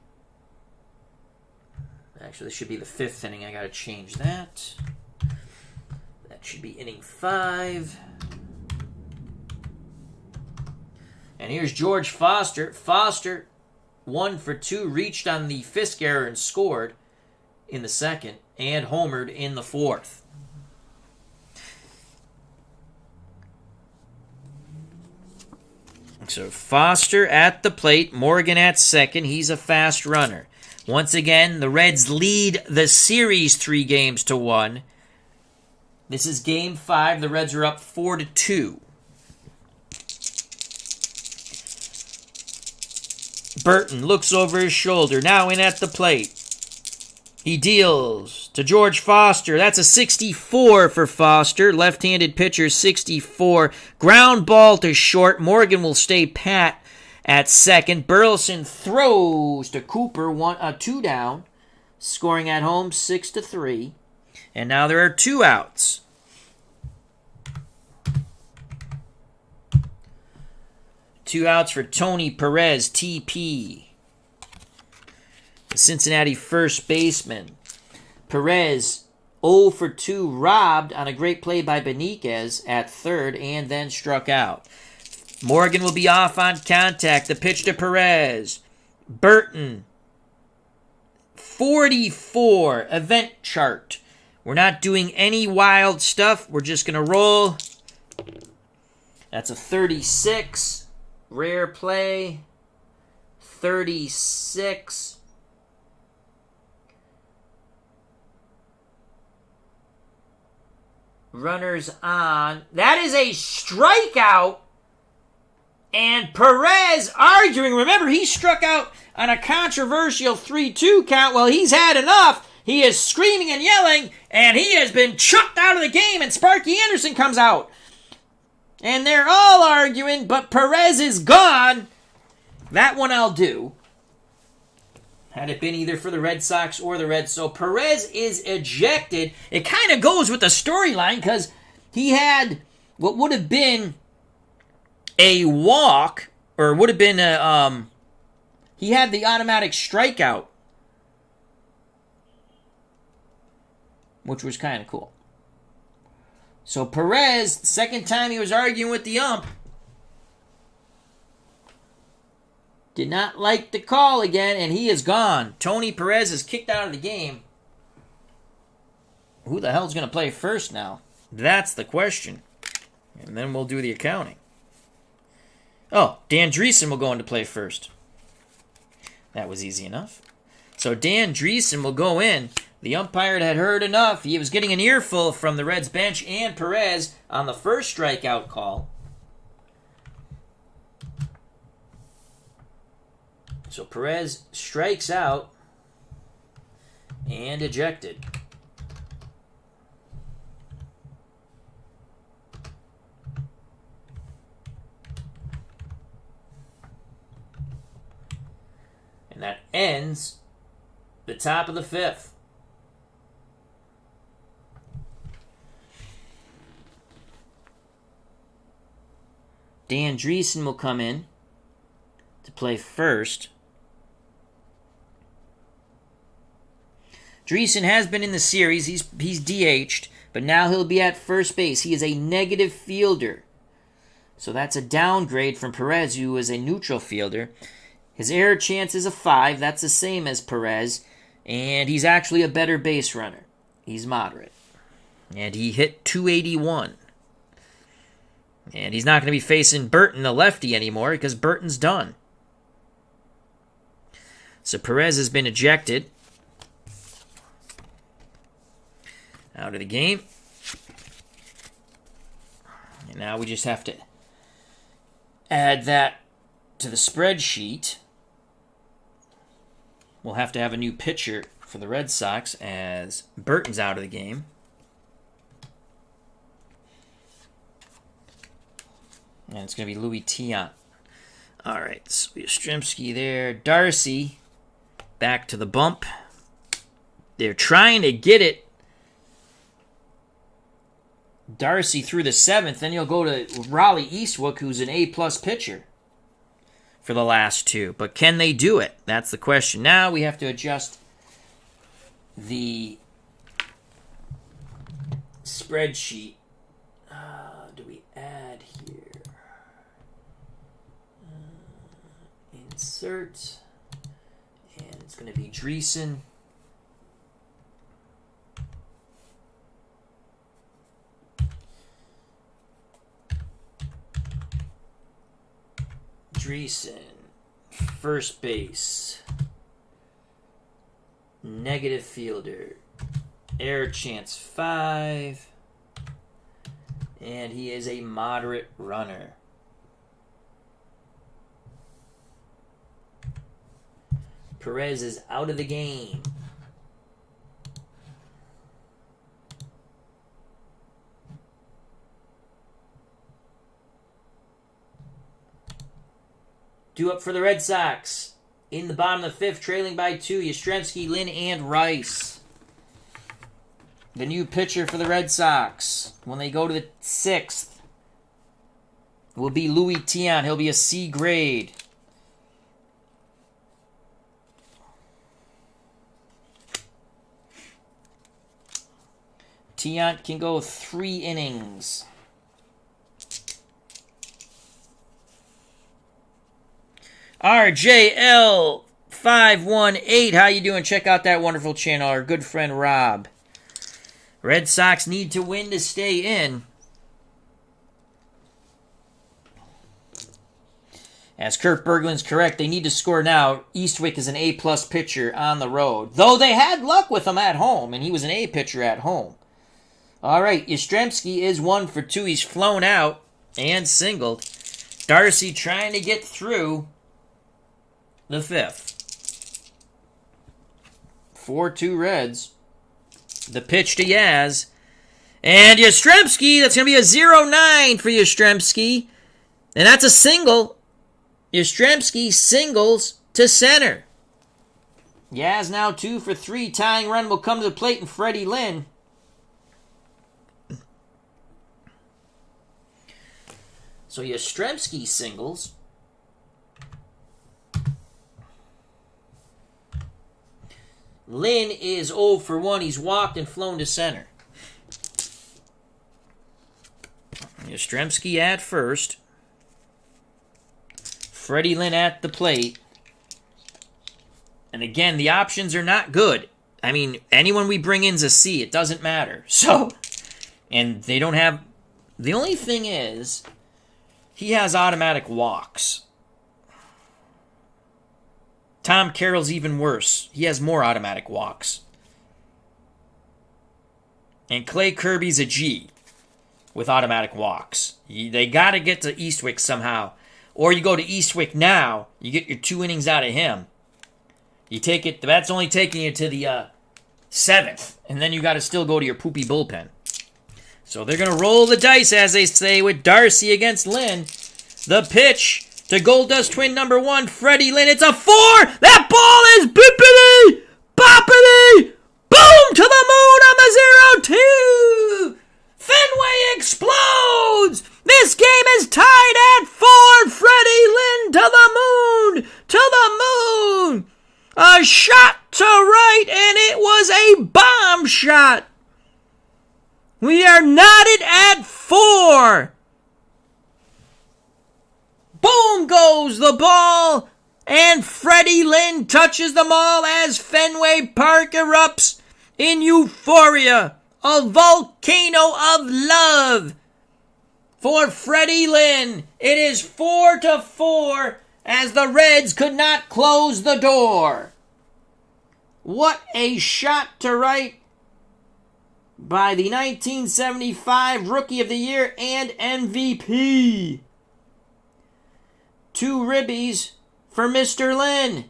Actually, this should be the 5th inning. I got to change that. That should be inning 5. And here's George Foster. Foster, 1 for 2, reached on the Fisk error and scored in the 2nd and homered in the 4th. So Foster at the plate, Morgan at second. He's a fast runner. Once again, the Reds lead the series 3-1. This is game 5. The Reds are up 4-2. Burton looks over his shoulder, now in at the plate. He deals to George Foster. That's a 64 for Foster. Left-handed pitcher, 64. Ground ball to short. Morgan will stay pat at second. Burleson throws to Cooper, 2 down. Scoring at home, 6-3. And now there are 2 outs. Two outs for Tony PEREZ, TP. The Cincinnati first baseman. PEREZ 0 for 2, robbed on a great play by BENIQUEZ at third and then struck out. Morgan will be off on contact. The pitch to PEREZ. Burton 44, event chart. We're not doing any wild stuff. We're just going to roll. That's a 36. Rare play. 36. Runners on. That is a strikeout. And PEREZ arguing. Remember, he struck out on a controversial 3-2 count. Well, he's had enough. He is screaming and yelling, and he has been chucked out of the game, and Sparky Anderson comes out. And they're all arguing, but PEREZ is gone. That one I'll do. Had it been either for the Red Sox or the Reds. So PEREZ is ejected. It kind of goes with the storyline because he had what would have been a walk, or would have been a, he had the automatic strikeout, which was kind of cool. So PEREZ, second time he was arguing with the ump, did not like the call again, and he is gone. Tony PEREZ is kicked out of the game. Who the hell's going to play first now? That's the question. And then we'll do the accounting. Oh, Dan Dreesen will go into play first. That was easy enough. So Dan Dreesen will go in. The umpire had heard enough. He was getting an earful from the Reds bench and PEREZ on the first strikeout call. So PEREZ strikes out and ejected. And that ends the top of the 5th. Dan Dreesen will come in to play first. Dreesen has been in the series. He's DH'd, but now he'll be at first base. He is a negative fielder. So that's a downgrade from PEREZ, who is a neutral fielder. His error chance is a 5. That's the same as PEREZ. And he's actually a better base runner. He's moderate. And he hit 281. And he's not going to be facing Burton, the lefty, anymore because Burton's done. So PEREZ has been ejected out of the game. And now we just have to add that to the spreadsheet. We'll have to have a new pitcher for the Red Sox as Burton's out of the game. And it's going to be Louis Tiant. All right, so Yastrzemski there. Darcy back to the bump. They're trying to get it. Darcy through the 7th. Then you'll go to Raleigh Eastwood, who's an A-plus pitcher for the last 2. But can they do it? That's the question. Now we have to adjust the spreadsheet. Do we add here? Insert. And it's going to be Dreesen. Dreesen, first base, negative fielder, error chance 5, and he is a moderate runner. PEREZ is out of the game. Due up for the Red Sox. In the bottom of the 5th, trailing by 2, Yastrzemski, Lynn, and Rice. The new pitcher for the Red Sox, when they go to the 6th, will be Louis Tiant. He'll be a C grade. Tiant can go 3 innings. RJL518, how you doing? Check out that wonderful channel. Our good friend Rob. Red Sox need to win to stay in. As Kurt Berglund's correct, they need to score now. Eastwick is an A-plus pitcher on the road. Though they had luck with him at home, and he was an A pitcher at home. All right, Yastrzemski is 1 for 2. He's flown out and singled. Darcy trying to get through the 5th. 4-2 Reds. The pitch to Yaz. And Yastrzemski, that's going to be a 0-9 for Yastrzemski. And that's a single. Yastrzemski singles to center. Yaz now 2 for 3. Tying run will come to the plate, and Freddie Lynn. So Yastrzemski singles. Lynn is 0 for 1. He's walked and flown to center. Yastrzemski at first. Freddie Lynn at the plate. And again, the options are not good. I mean, anyone we bring in is a C. It doesn't matter. So, and they don't have... The only thing is, he has automatic walks. Tom Carroll's even worse. He has more automatic walks. And Clay Kirby's a G with automatic walks. They got to get to Eastwick somehow. Or you go to Eastwick now. You get your 2 innings out of him. You take it. That's only taking you to the 7th. And then you got to still go to your poopy bullpen. So they're going to roll the dice, as they say, with Darcy against Lynn. The pitch to Goldust twin number 1, Freddie Lynn. It's a 4! That ball is bippity! Boppity! Boom! To the moon on the 0-2! Fenway explodes! This game is tied at 4! Freddie Lynn to the moon! To the moon! A shot to right, and it was a bomb shot! We are knotted at 4! Boom goes the ball, and Freddie Lynn touches them all as Fenway Park erupts in euphoria, a volcano of love. For Freddie Lynn, it is 4-4 as the Reds could not close the door. What a shot to right by the 1975 Rookie of the Year and MVP. 2 ribbies for Mr. Lynn.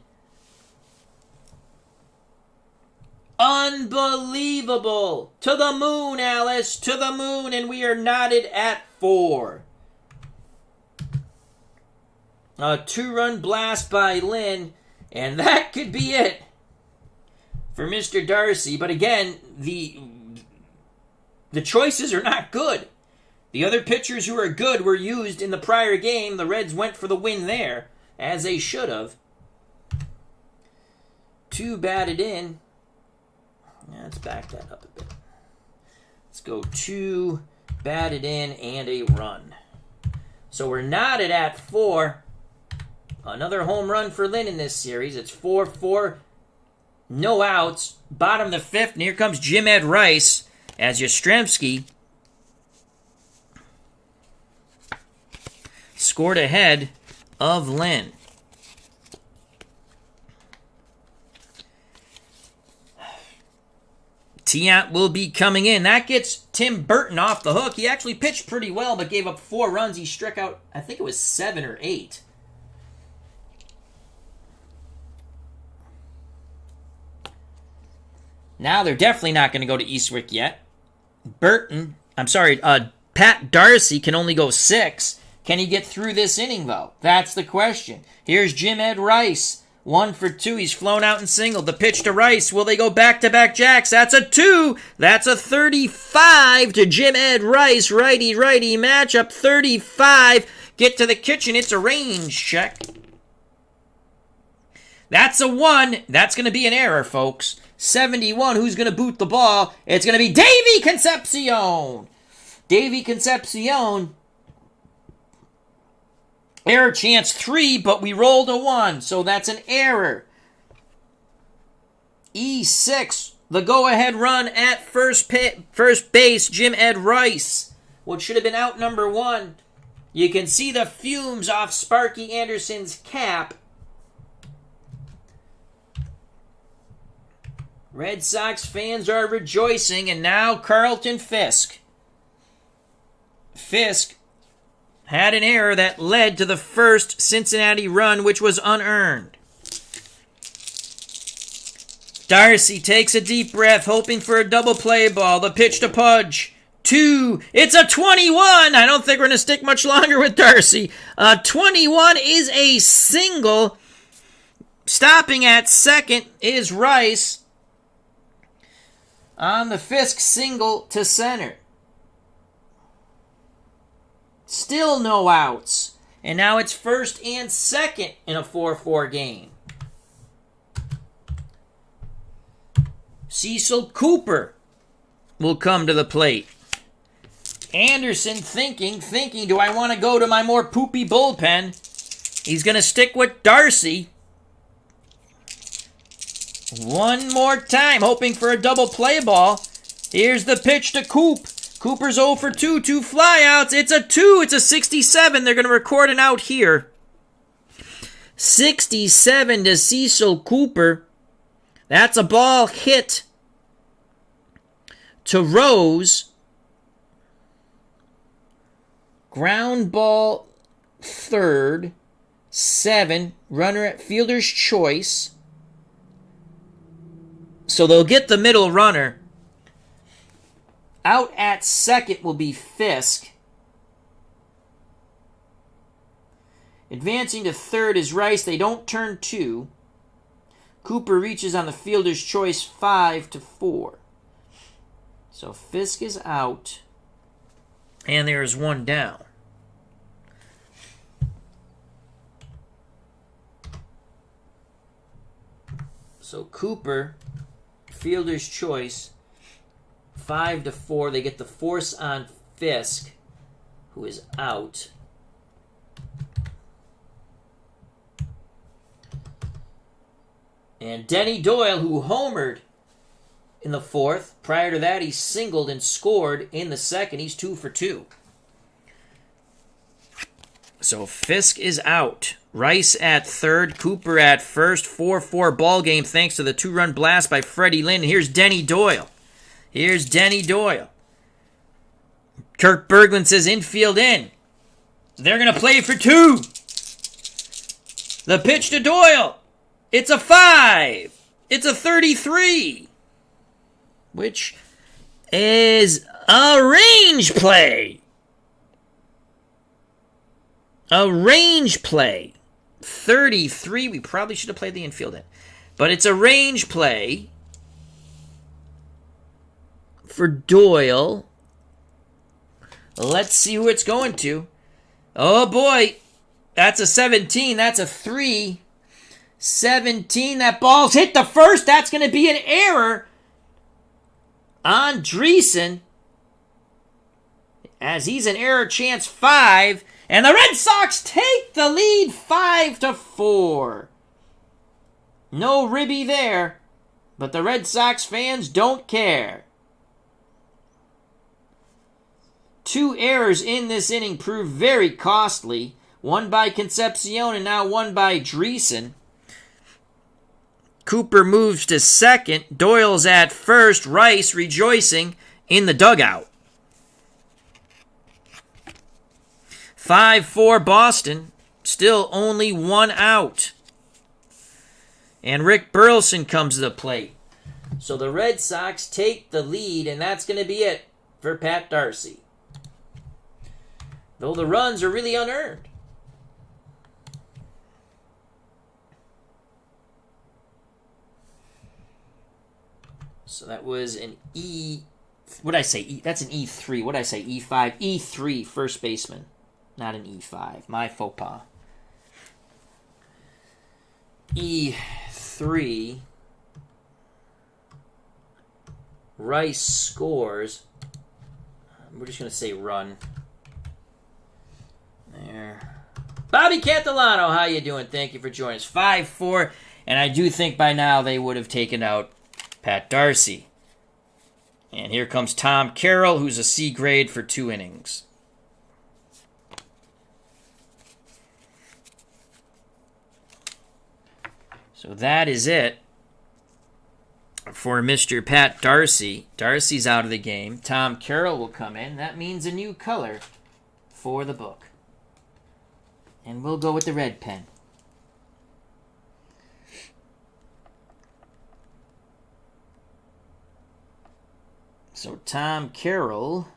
Unbelievable. To the moon, Alice. To the moon, and we are knotted at 4. A 2-run blast by Lynn, and that could be it for Mr. Darcy. But again, the choices are not good. The other pitchers who are good were used in the prior game. The Reds went for the win there, as they should have. 2 batted in. Yeah, let's back that up a bit. Let's go 2 batted in and a run. So we're knotted at 4. Another home run for Lynn in this series. It's 4-4. No outs. Bottom of the 5th. And here comes Jim Ed Rice as Yastrzemski scored ahead of Lynn. Tiant will be coming in. That gets Tim Burton off the hook. He actually pitched pretty well, but gave up 4 runs. He struck out, I think it was 7 or 8. Now they're definitely not going to go to Eastwick yet. Pat Darcy can only go 6. Can he get through this inning, though? That's the question. Here's Jim Ed Rice. 1 for 2. He's flown out and singled. The pitch to Rice. Will they go back-to-back jacks? That's a 2. That's a 35 to Jim Ed Rice. Righty-righty matchup. 35. Get to the kitchen. It's a range check. That's a 1. That's going to be an error, folks. 71. Who's going to boot the ball? It's going to be Davy Concepcion. Davy Concepcion. Error chance 3, but we rolled a 1, so that's an error. E6, the go-ahead run at first base, Jim Ed Rice. What should have been out number 1. You can see the fumes off Sparky Anderson's cap. Red Sox fans are rejoicing, and now Carlton Fisk. Fisk had an error that led to the first Cincinnati run, which was unearned. Darcy takes a deep breath, hoping for a double play ball. The pitch to Pudge. 2. It's a 21. I don't think we're going to stick much longer with Darcy. 21 is a single. Stopping at second is Rice on the Fisk single to center. Still no outs. And now it's first and second in a 4-4 game. Cecil Cooper will come to the plate. Anderson thinking, do I want to go to my more poopy bullpen? He's going to stick with Darcy. One more time, hoping for a double play ball. Here's the pitch to Coop. Cooper's 0 for 2, 2 flyouts. It's a 2. It's a 67. They're going to record an out here. 67 to Cecil Cooper. That's a ball hit to Rose. Ground ball third. 7. Runner at fielder's choice. So they'll get the middle runner. Out at second will be Fisk. Advancing to third is Rice. They don't turn 2. Cooper reaches on the fielder's choice 5-4. So Fisk is out. And there is 1 down. So Cooper, fielder's choice, 5-4. They get the force on Fisk, who is out. And Denny Doyle, who homered in the 4th. Prior to that, he singled and scored in the 2nd. He's 2 for 2. So Fisk is out. Rice at 3rd, Cooper at 1st. 4-4 ball game thanks to the 2-run blast by Freddie Lynn. Here's Denny Doyle. Kirk Berglund says infield in. They're going to play for 2. The pitch to Doyle. It's a 5. It's a 33. Which is a range play. A range play. 33. We probably should have played the infield in. But it's a range play for Doyle. Let's see who it's going to. Oh, boy. That's a 17. That's a 3. 17. That ball's hit the first. That's going to be an error on Dreesen, as he's an error chance 5. And the Red Sox take the lead 5-4. No ribby there, but the Red Sox fans don't care. 2 errors in this inning proved very costly. One by Concepcion and now one by Dreesen. Cooper moves to second. Doyle's at first. Rice rejoicing in the dugout. 5-4 Boston. Still only 1 out. And Rick Burleson comes to the plate. So the Red Sox take the lead, and that's going to be it for Pat Darcy. Though the runs are really unearned. So that was an E. What did I say? That's an E3. What did I say? E5. E3 first baseman. Not an E5. My faux pas. E3. Rice scores. We're just going to say run. There. Bobby Catalano, how you doing? Thank you for joining us. 5-4. And I do think by now they would have taken out Pat Darcy. And here comes Tom Carroll, who's a C grade for 2 innings. So that is it for Mr. Pat Darcy. Darcy's out of the game. Tom Carroll will come in. That means a new color for the book. And we'll go with the red pen. So Tom Carroll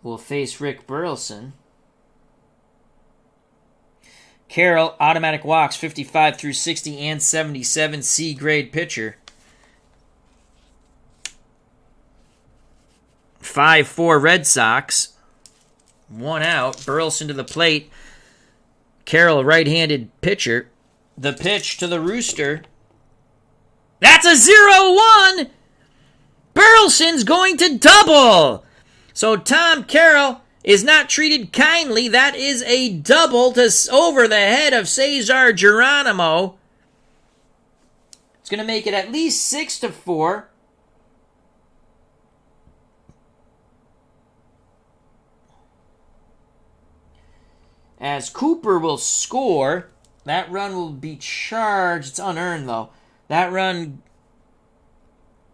will face Rick Burleson. Carroll, automatic walks, 55 through 60 and 77, C grade pitcher. 5-4 Red Sox. 1 out. Burleson to the plate. Carroll, right-handed pitcher. The pitch to the rooster. That's a 0-1! Burleson's going to double! So Tom Carroll is not treated kindly. That is a double to over the head of CESAR Geronimo. It's going to make it at least 6-4. As Cooper will score. That run will be charged. It's unearned, though. That run...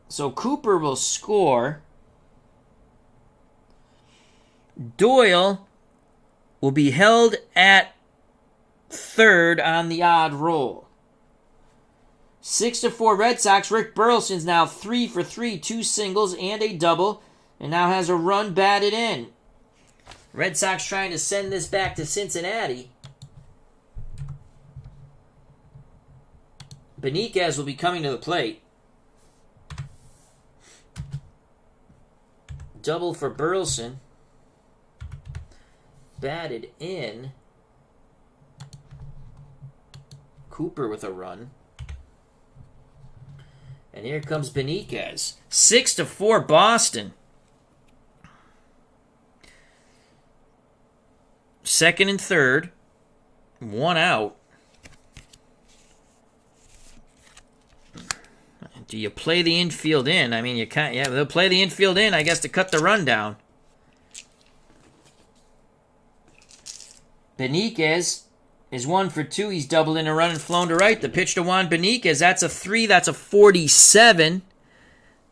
So Cooper will score. Doyle will be held at third on the odd roll. 6-4 Red Sox. Rick Burleson's now 3 for 3, 2 singles and a double, and now has a run batted in. Red Sox trying to send this back to Cincinnati. Beniquez will be coming to the plate. Double for Burleson. Batted in. Cooper with a run. And here comes Beniquez. 6-4 Boston. Second and third. 1 out. Do you play the infield in? I mean, you can't. Yeah, they'll play the infield in, I guess, to cut the run down. Beniquez is 1 for 2. He's doubled in a run and flown to right. The pitch to Juan Beniquez. That's a 3. That's a 47.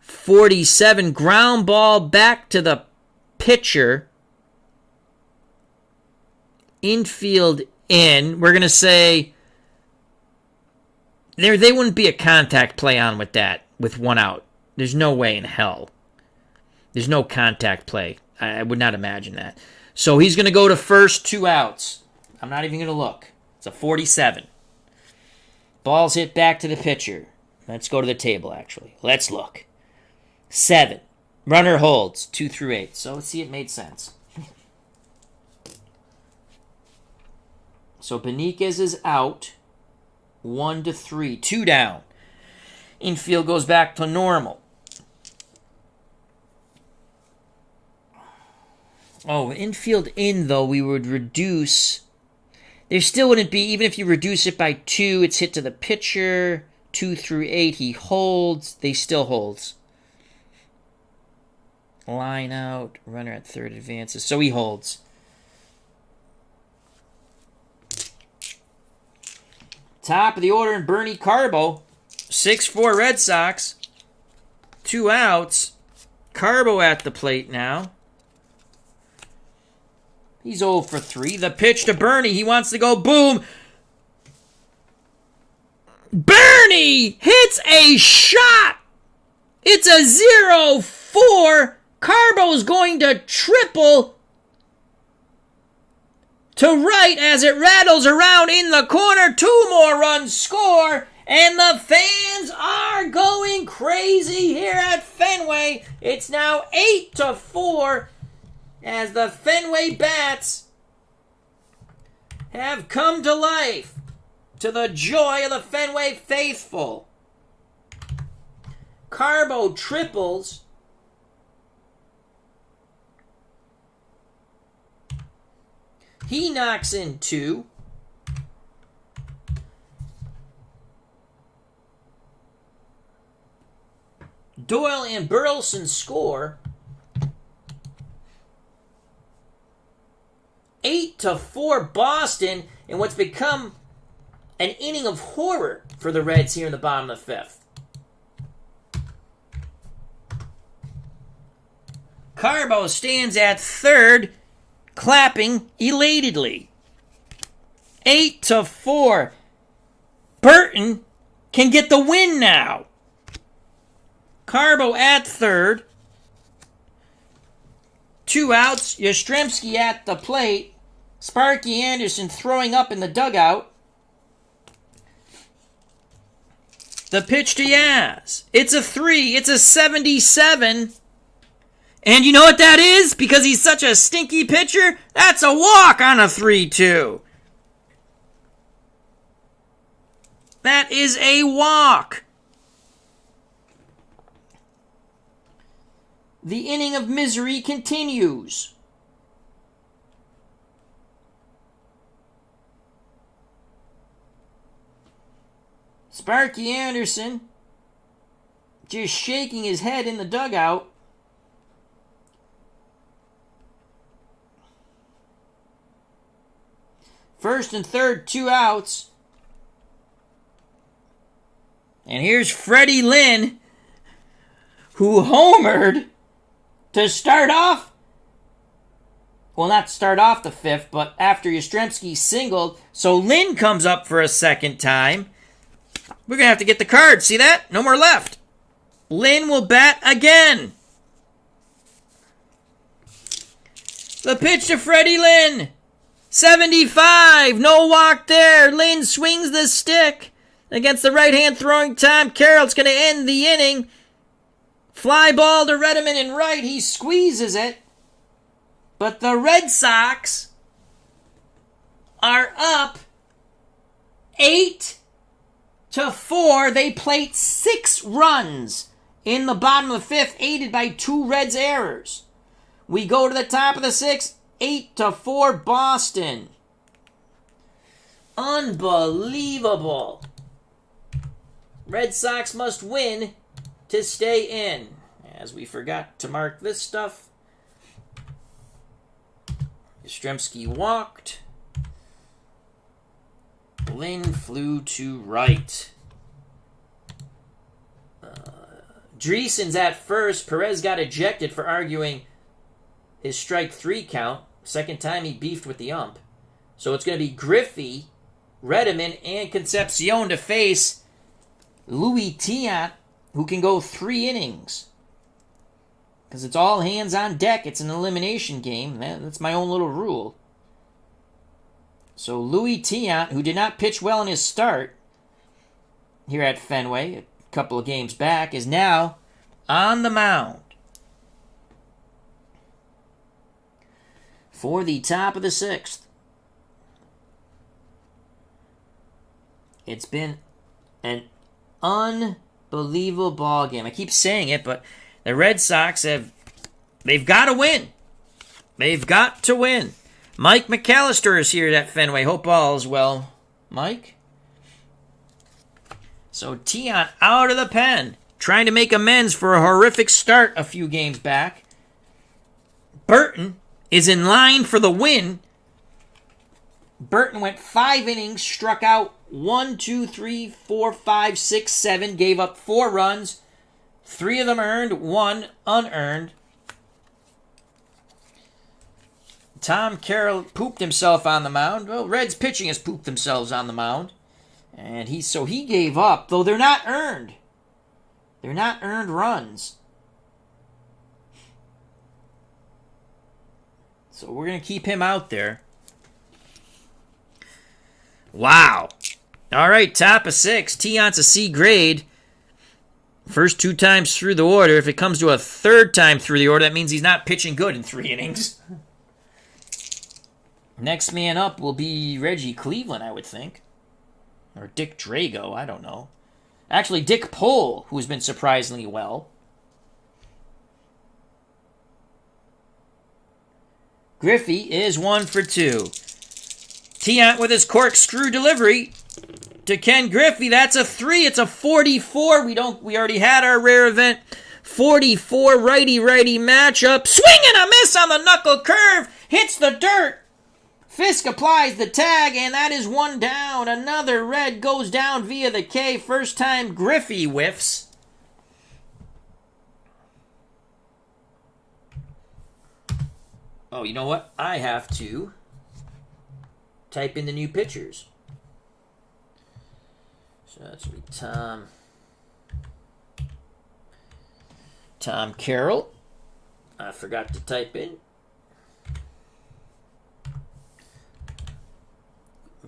47. Ground ball back to the pitcher. Infield in. We're going to say they wouldn't be a contact play on with that, with 1 out. There's no way in hell. There's no contact play. I would not imagine that. So he's going to go to first, 2 outs I'm not even going to look. It's a 47. Ball's hit back to the pitcher. Let's go to the table, actually. Let's look. 7. Runner holds. 2 through 8. So, let's see, it made sense. So, Beniquez is out. 1 to 3. 2 down. Infield goes back to normal. Oh, infield in, though, we would reduce. There still wouldn't be, even if you reduce it by 2, it's hit to the pitcher. 2 through 8, he holds. They still holds. Line out. Runner at third advances. So he holds. Top of the order in Bernie Carbo. 6-4 Red Sox. 2 outs. Carbo at the plate now. He's 0 for 3. The pitch to Bernie. He wants to go boom. Bernie hits a shot. It's a 0-4. Carbo's going to triple to right as it rattles around in the corner. 2 more runs score. And the fans are going crazy here at Fenway. It's now 8-4. As the Fenway Bats have come to life, to the joy of the Fenway faithful. Carbo triples. He knocks in 2. Doyle and Burleson score. 8-4 Boston in what's become an inning of horror for the Reds here in the bottom of the 5th. Carbo stands at third, clapping elatedly. 8-4. Burton can get the win now. Carbo at third. 2 outs. Yastrzemski at the plate. Sparky Anderson throwing up in the dugout. The pitch to Yaz. It's a 3. It's a 77. And you know what that is? Because he's such a stinky pitcher? That's a walk on a 3-2. That is a walk. The inning of misery continues. Sparky Anderson just shaking his head in the dugout. First and third, 2 outs. And here's Freddie Lynn, who homered to start off, well, not start off the 5th, but after Yastrzemski singled. So Lynn comes up for a second time. We're going to have to get the card. See that? No more left. Lynn will bat again. The pitch to Freddie Lynn. 75. No walk there. Lynn swings the stick against the right-hand throwing Tom Carroll. It's going to end the inning. Fly ball to Rettenmund in right. He squeezes it. But the Red Sox are up 8-4. They plate 6 runs in the bottom of the 5th, aided by 2 Reds errors. We go to the top of the 6th, 8-4 Boston. Unbelievable. Red Sox must win to stay in. As we forgot to mark this stuff. Yastrzemski walked. Lynn flew to right. Dreesen's at first. Perez got ejected for arguing his strike 3 count. Second time he beefed with the ump. So it's going to be Griffey, Rettenmund, and Concepcion to face Louis Tiant, who can go 3 innings. Because it's all hands on deck. It's an elimination game. That's my own little rule. So Louis Tiant, who did not pitch well in his start here at Fenway a couple of games back, is now on the mound for the top of the 6th. It's been an unbelievable ball game. I keep saying it, but the Red Sox they've got to win. They've got to win. Mike McAllister is here at Fenway. Hope all is well, Mike. So Tiant out of the pen, trying to make amends for a horrific start a few games back. Burton is in line for the win. Burton went 5 innings, struck out 1, 2, 3, 4, 5, 6, 7, gave up 4 runs. 3 of them earned, 1 unearned. Tom Carroll pooped himself on the mound. Well, Reds pitching has pooped themselves on the mound. And he gave up, though they're not earned. They're not earned runs. So we're going to keep him out there. Wow. All right, top of 6. Tiant's a C grade. First 2 times through the order. If it comes to a 3rd time through the order, that means he's not pitching good in 3 innings. Next man up will be Reggie Cleveland, I would think. Or Dick Drago, I don't know. Actually, Dick Pohl, who's been surprisingly well. Griffey is 1 for 2. Tiant with his corkscrew delivery to Ken Griffey. That's a 3. It's a 44. We already had our rare event 44 righty-righty matchup. Swing and a miss on the knuckle curve. Hits the dirt. Fisk applies the tag, and that is 1 down. Another Red goes down via the K. First time Griffey whiffs. Oh, you know what? I have to type in the new pitchers. So that's going to be Tom Carroll. I forgot to type in.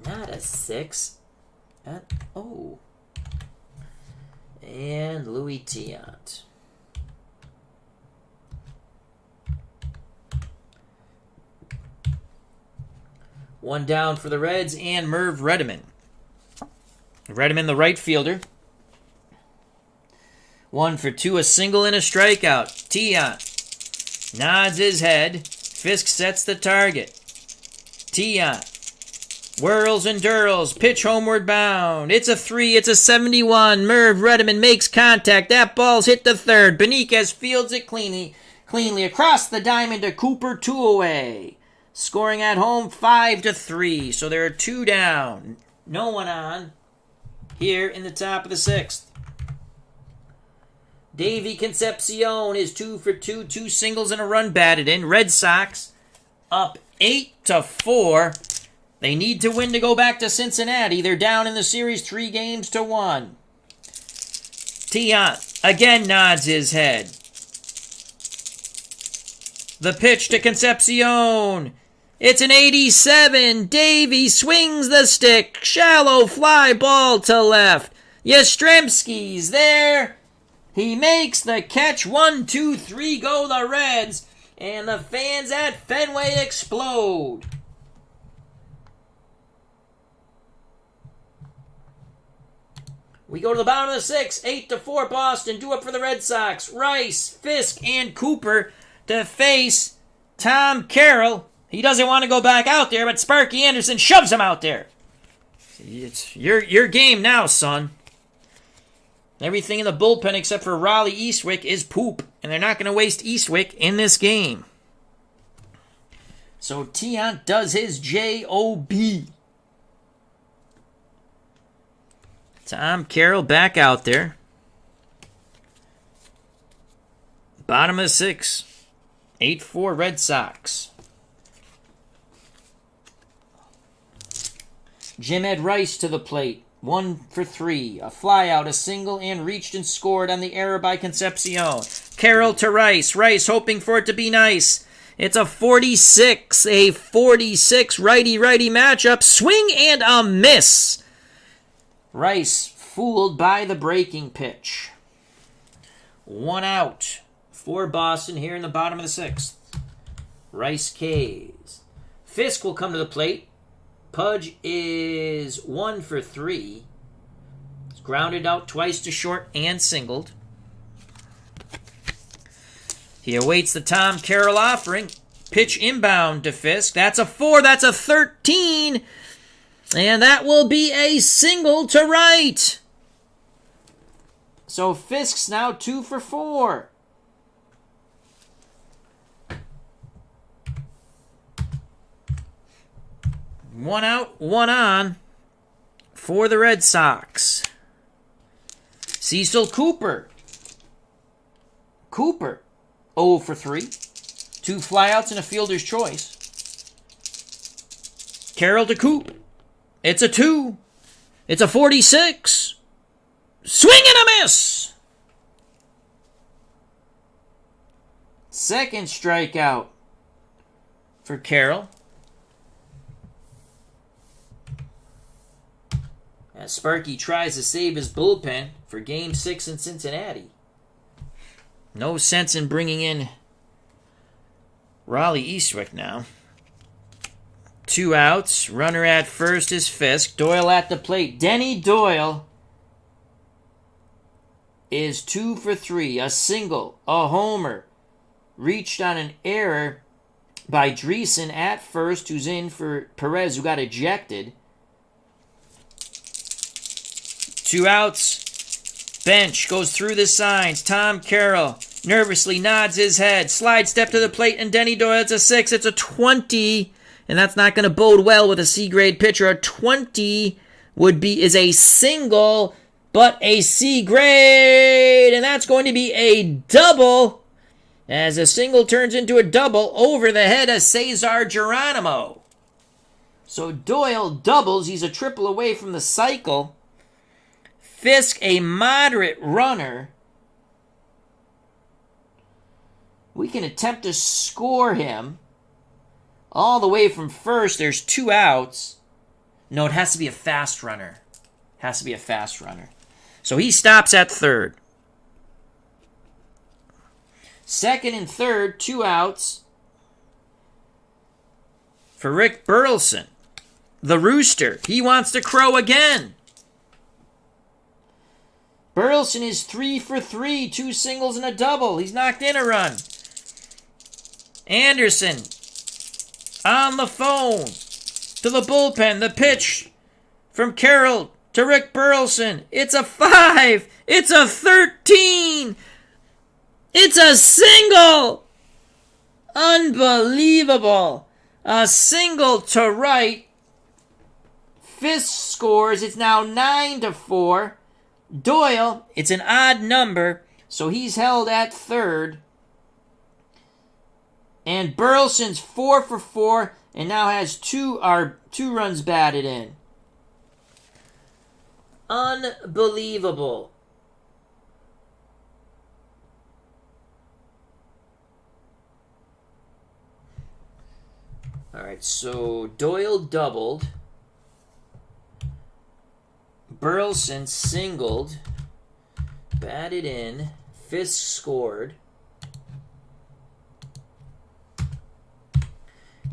Not a 6. And Louis Tiant. One down for the Reds and MERV Rettenmund. Rettenmund, the right fielder. 1 for 2, a single and a strikeout. Tiant nods his head. Fisk sets the target. Tiant whirls and dirls, pitch homeward bound. It's a 3, it's a 71. MERV Rettenmund makes contact. That ball's hit the 3rd. BENIQUEZ fields it cleanly across the diamond to Cooper, 2 away. Scoring at home 5-3. So there are 2 down. No one on here in the top of the 6th. Davey Concepcion is 2 for 2. 2 singles and a run batted in. Red Sox up 8-4. They need to win to go back to Cincinnati. They're down in the series 3-1. Tiant again nods his head. The pitch to Concepcion. It's an 87. Davey swings the stick. Shallow fly ball to left. Yastrzemski's there. He makes the catch. 1, 2, 3 go the Reds. And the fans at Fenway explode. We go to the bottom of the 6th. 8-4 Boston. Do it for the Red Sox. Rice, Fisk, and Cooper to face Tom Carroll. He doesn't want to go back out there, but Sparky Anderson shoves him out there. It's your game now, son. Everything in the bullpen except for Raleigh Eastwick is poop, and they're not going to waste Eastwick in this game. So Tiant does his J-O-B. Tom Carroll back out there. Bottom of 6. 8-4 Red Sox. Jim Ed Rice to the plate. 1 for 3. A fly out, a single, and reached and scored on the error by Concepcion. Carroll to Rice. Rice hoping for it to be nice. It's a 46. A 46 righty-righty matchup. Swing and a miss. Rice fooled by the breaking pitch. 1 out for Boston here in the bottom of the 6th. Rice K's. Fisk will come to the plate. Pudge is 1 for 3. He's grounded out twice to short and singled. He awaits the Tom Carroll offering. Pitch inbound to Fisk. That's a 4. That's a 13. And that will be a single to right. So Fisk's now 2 for 4. One out, one on for the Red Sox. Cecil Cooper. Cooper, 0 for 3. 2 flyouts and a fielder's choice. Carroll to Coop. It's a 2. It's a 46. Swing and a miss. Second strikeout for Carroll. As Sparky tries to save his bullpen for Game 6 in Cincinnati. No sense in bringing in Raleigh Eastwick now. 2 outs. Runner at first is Fisk. Doyle at the plate. Denny Doyle is 2 for 3. A single. A homer. Reached on an error by Dreesen at first, who's in for PEREZ, who got ejected. 2 outs. Bench goes through the signs. Tom Carroll nervously nods his head. Slide step to the plate, and Denny Doyle, it's a 6. It's a 20. And that's not going to bode well with a C-grade pitcher. A 20 is a single, but a C-grade. And that's going to be a double, as a single turns into a double over the head of CESAR Geronimo. So Doyle doubles. He's a triple away from the cycle. Fisk, a moderate runner. We can attempt to score him. All the way from first, there's 2 outs. No, it has to be a fast runner. Has to be a fast runner. So he stops at third. Second and third, 2 outs for Rick Burleson. The Rooster, he wants to crow again. Burleson is 3 for 3, 2 singles and a double. He's knocked in a run. Anderson on the phone to the bullpen. The pitch from Carroll to Rick Burleson. It's a 5. It's a 13. It's a single. Unbelievable. A single to right. Fisk scores. It's now 9 to 4. Doyle, it's an odd number, so he's held at third. And Burleson's 4 for 4 and now has 2 runs batted in. Unbelievable. All right, so Doyle doubled. Burleson singled. Batted in. Fisk scored.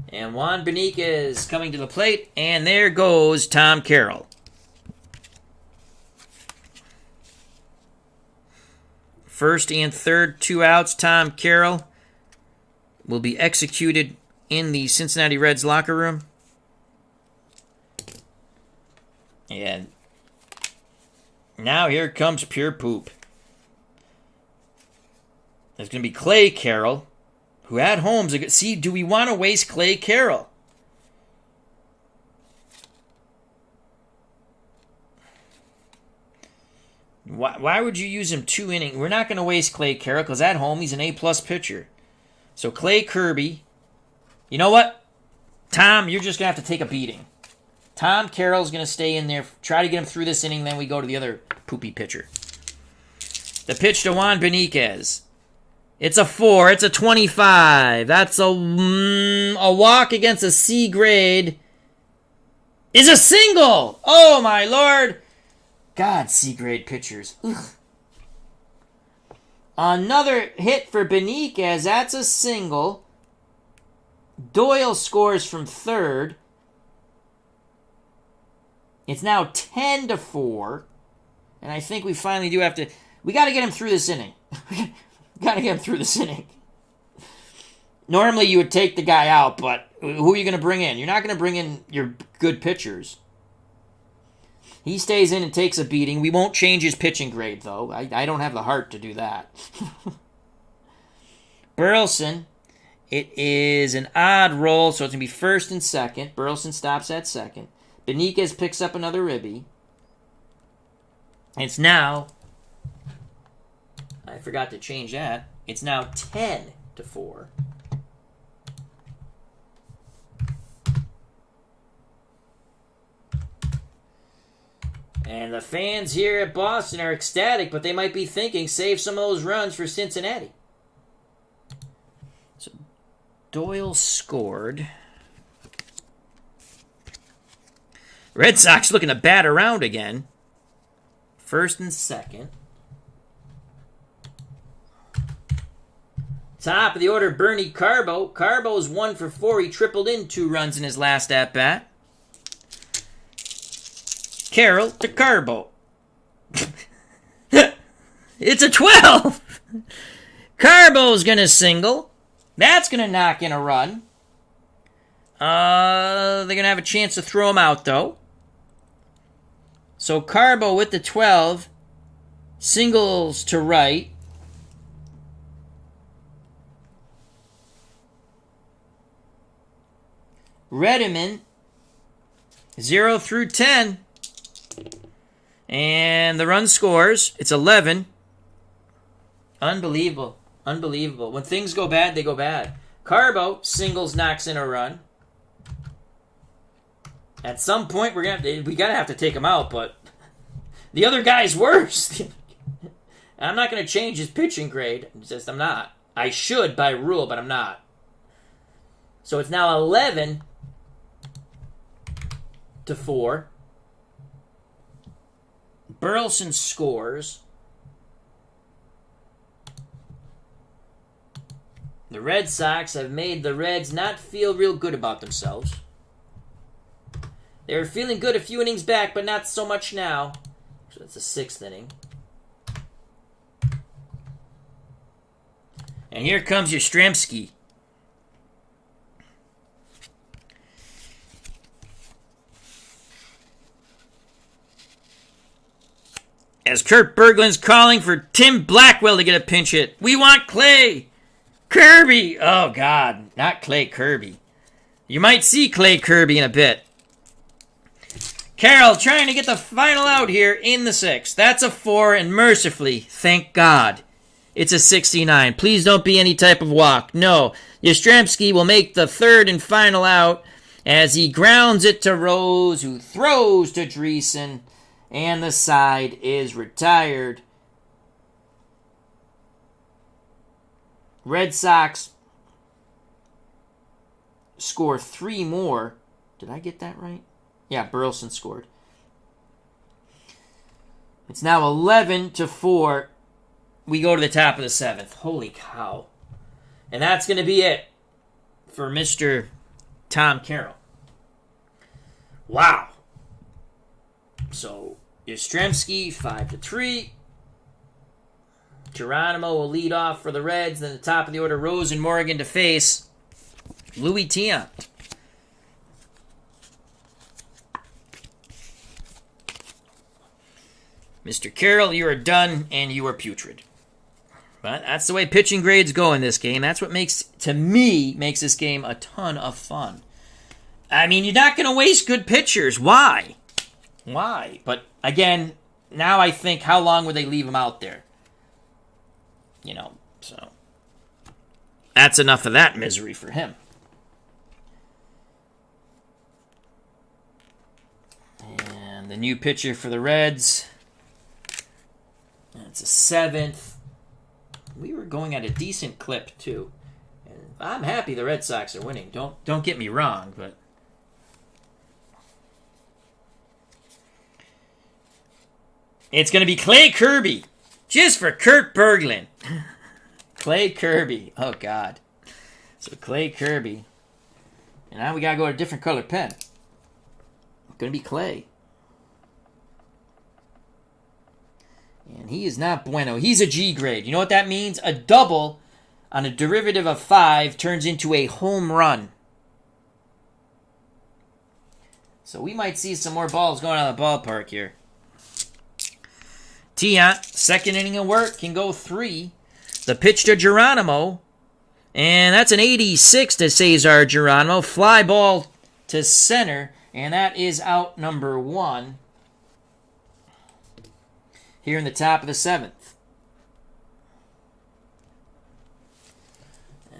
And Juan Beniquez coming to the plate. And there goes Tom Carroll. First and third, 2 outs. Tom Carroll will be executed in the Cincinnati Reds locker room. And now here comes pure poop. There's going to be Clay Carroll, who at home's... See, do we want to waste Clay Carroll? Why would you use him 2 innings? We're not going to waste Clay Carroll because at home he's an A-plus pitcher. So Clay Kirby. You know what? Tom, you're just going to have to take a beating. Tom Carroll's going to stay in there, try to get him through this inning, then we go to the other poopy pitcher. The pitch to Juan Beniquez. It's a 4. It's a 25. That's a walk against a C grade. Is a single. Oh, my Lord. God, C grade pitchers. Ugh. Another hit for Beniquez. That's a single. Doyle scores from third. It's now 10-4. And I think we finally do have to... We got to get him through this inning. Got to get him through this inning. Normally you would take the guy out, but who are you going to bring in? You're not going to bring in your good pitchers. He stays in and takes a beating. We won't change his pitching grade, though. I don't have the heart to do that. Burleson, it is an odd roll, so it's going to be first and second. Burleson stops at second. Beniquez picks up another ribby. It's now... I forgot to change that. It's now 10-4. And the fans here at Boston are ecstatic, but they might be thinking, save some of those runs for Cincinnati. So Doyle scored. Red Sox looking to bat around again. First and second. Top of the order, Bernie Carbo. Carbo is 1 for 4. He tripled in 2 runs in his last at-bat. Carroll to Carbo. It's a 12. Carbo's going to single. That's going to knock in a run. They're going to have a chance to throw him out, though. So Carbo with the 12. Singles to right. Rettenmund, 0 through 10. And the run scores. It's 11. Unbelievable. Unbelievable. When things go bad, they go bad. Carbo singles, knocks in a run. At some point, we gotta have to take him out, but the other guy's worse. I'm not gonna change his pitching grade. I'm not. I should by rule, but I'm not. So it's now 11-4. Burleson scores. The Red Sox have made the Reds not feel real good about themselves. They were feeling good a few innings back, but not so much now. So that's the 6th inning. And here comes Yastrzemski. As Kurt Berglund's calling for Tim Blackwell to get a pinch hit. We want Clay Kirby. Oh, God. Not Clay Kirby. You might see Clay Kirby in a bit. Carroll trying to get the final out here in the 6th. That's a 4, and mercifully, thank God, it's a 69. Please don't be any type of walk. No. Yastrzemski will make the 3rd and final out as he grounds it to Rose, who throws to Dreesen. And the side is retired. Red Sox score 3 more. Did I get that right? Yeah, Burleson scored. It's now 11-4. We go to the top of the 7th. Holy cow. And that's going to be it for Mr. Tom Carroll. Wow. So, Yastrzemski, 5-3. Geronimo will lead off for the Reds. Then the top of the order, Rose and Morgan to face Louis Tiant. Mr. Carroll, you are done, and you are putrid. But that's the way pitching grades go in this game. That's what makes this game a ton of fun. I mean, you're not going to waste good pitchers. Why? Why? But, again, now I think, how long would they leave him out there? You know, so that's enough of that misery for him. And the new pitcher for the Reds. It's a 7th. We were going at a decent clip, too. And I'm happy the Red Sox are winning. Don't get me wrong, but... It's going to be Clay Kirby. Just for Kurt Berglund. Clay Kirby. Oh, God. So, Clay Kirby. And now we got to go to a different color pen. It's going to be Clay. And he is not bueno. He's a G grade. You know what that means? A double on a derivative of 5 turns into a home run. So we might see some more balls going out of the ballpark here. Tiant, second inning of work, can go 3. The pitch to Geronimo. And that's an 86 to Cesar Geronimo. Fly ball to center. And that is out number 1. Here in the top of the 7th.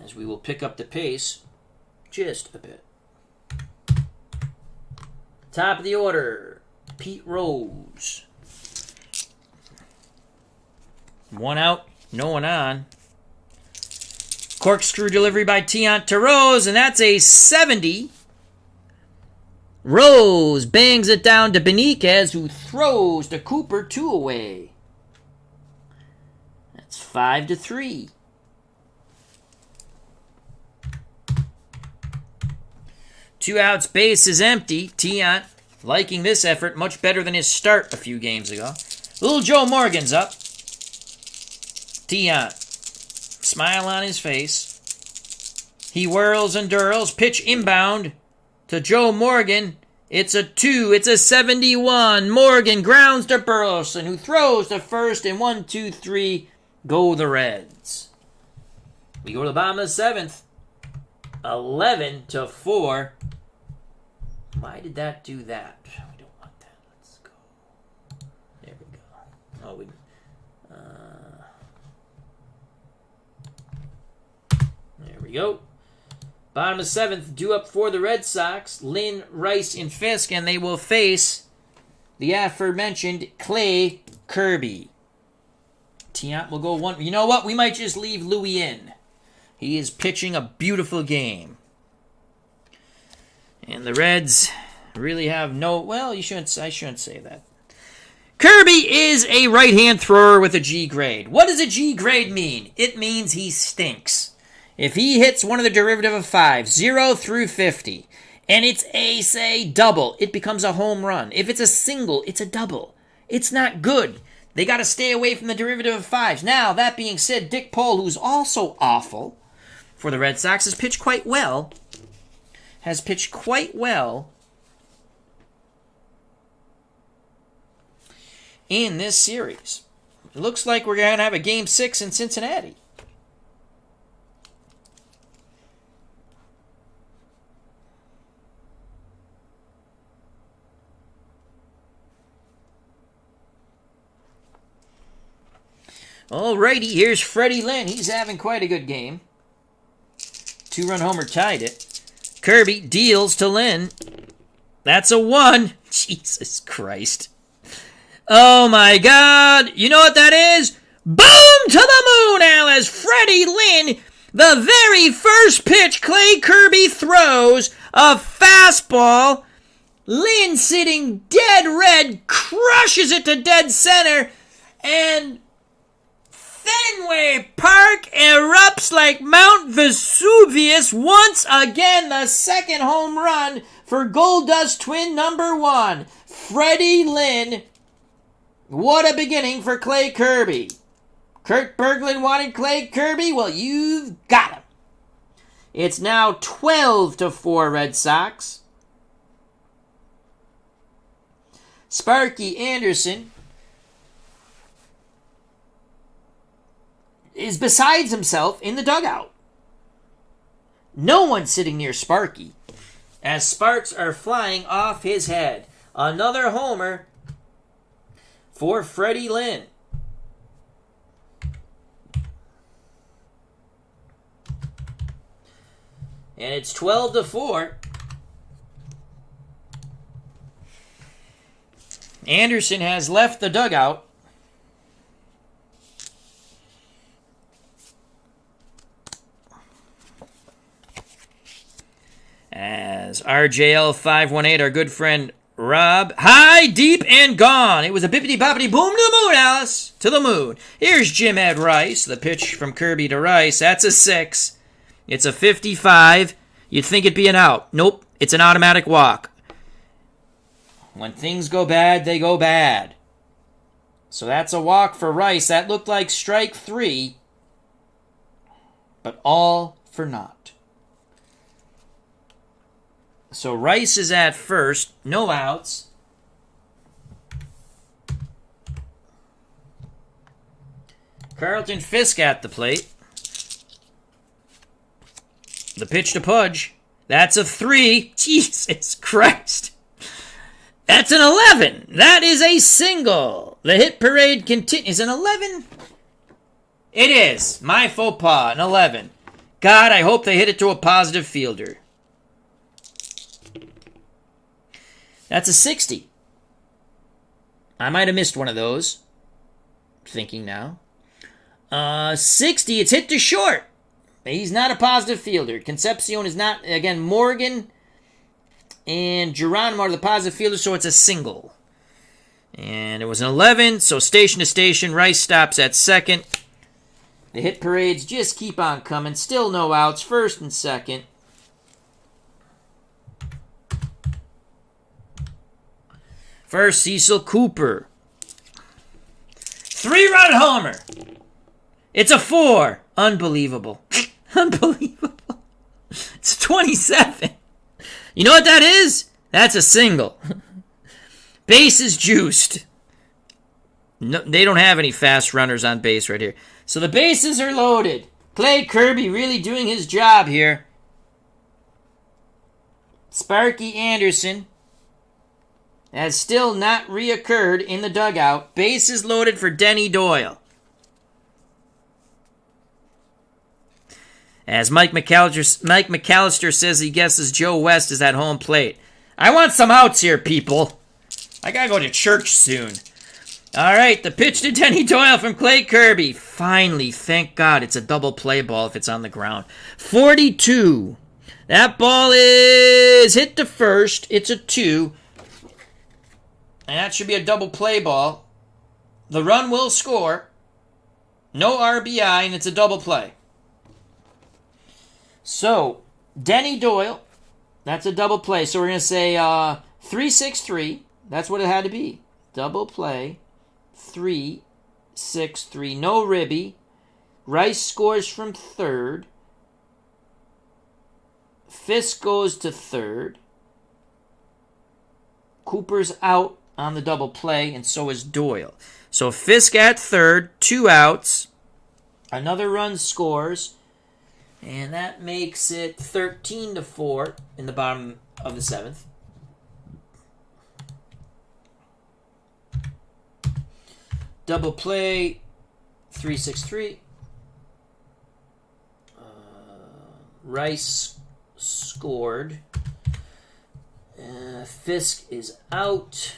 As we will pick up the pace just a bit. Top of the order, Pete Rose. 1 out, no one on. Corkscrew delivery by Tiant to Rose, and that's a 70. Rose bangs it down to Beniquez, who throws to Cooper 2 away. That's 5-3. Two outs, base is empty. Tiant liking this effort much better than his start a few games ago. Little Joe Morgan's up. Tiant, smile on his face. He whirls and dirls. Pitch inbound to Joe Morgan. It's a 2. It's a 71. Morgan grounds to Burleson, who throws to first, and 1, 2, 3 go the Reds. We go to the bottom of the 7th. 11-4. Why did that do that? We don't want that. Let's go. There we go. Oh, there we go. Bottom of 7th, due up for the Red Sox. Lynn, Rice, and Fisk, and they will face the aforementioned Clay Kirby. Tiant will go 1. You know what? We might just leave Louis in. He is pitching a beautiful game. And the Reds really have no... Well, I shouldn't say that. Kirby is a right-hand thrower with a G grade. What does a G grade mean? It means he stinks. If he hits one of the derivative of 5, 0 through 50, and it's a, say, double, it becomes a home run. If it's a single, it's a double. It's not good. They got to stay away from the derivative of 5s. Now, that being said, Dick Pole, who's also awful for the Red Sox, has pitched quite well. In this series. It looks like we're going to have a Game 6 in Cincinnati. Alrighty, here's Freddie Lynn. He's having quite a good game. 2-run homer tied it. Kirby deals to Lynn. That's a 1. Jesus Christ. Oh my God. You know what that is? Boom to the moon, Al, as Freddie Lynn, the very first pitch Clay Kirby throws, a fastball. Lynn, sitting dead red, crushes it to dead center, and Fenway Park erupts like Mount Vesuvius once again. The second home run for Goldust twin number 1. Freddie Lynn. What a beginning for Clay Kirby. Kurt Berglund wanted Clay Kirby. Well, you've got him. It's now 12-4 Red Sox. Sparky Anderson is besides himself in the dugout. No one sitting near Sparky, as sparks are flying off his head. Another homer for Freddie Lynn. And it's 12-4. Anderson has left the dugout. RJL518, our good friend Rob. High, deep, and gone. It was a bippity-boppity boom to the moon, Alice. To the moon. Here's Jim at Rice. The pitch from Kirby to Rice. That's a 6. It's a 55. You'd think it'd be an out. Nope. It's an automatic walk. When things go bad, they go bad. So that's a walk for Rice. That looked like strike 3. But all for naught. So Rice is at first. No outs. Carlton Fisk at the plate. The pitch to Pudge. That's a 3. Jesus Christ. That's an 11. That is a single. The hit parade continues. An 11? It is. My faux pas. An 11. God, I hope they hit it to a positive fielder. That's a 60. I might have missed one of those. Thinking now. 60. It's hit to short. He's not a positive fielder. Concepcion is not. Again, Morgan and Geronimo are the positive fielders, so it's a single. And it was an 11, so station to station. Rice stops at second. The hit parades just keep on coming. Still no outs. First and second. First, Cecil Cooper. 3-run homer. It's a 4. Unbelievable. Unbelievable. It's 27. You know what that is? That's a single. Bases juiced. No, they don't have any fast runners on base right here. So the bases are loaded. Clay Kirby really doing his job here. Sparky Anderson has still not reoccurred in the dugout. Bases loaded for Denny Doyle. As Mike McAllister says he guesses Joe West is at home plate. I want some outs here, people. I gotta go to church soon. All right, the pitch to Denny Doyle from Clay Kirby. Finally, thank God, it's a double play ball if it's on the ground. 42. That ball is hit to first. It's a 2. And that should be a double play ball. The run will score. No RBI, and it's a double play. So, Denny Doyle, that's a double play. So we're going to say 3-6-3. That's what it had to be. Double play, 3-6-3. No ribby. Rice scores from third. Fisk goes to third. Cooper's out on the double play, and so is Doyle. So Fisk at third, 2 outs. Another run scores. And that makes it 13-4 in the bottom of the 7th. Double play, 3-6-3. Rice scored. Fisk is out.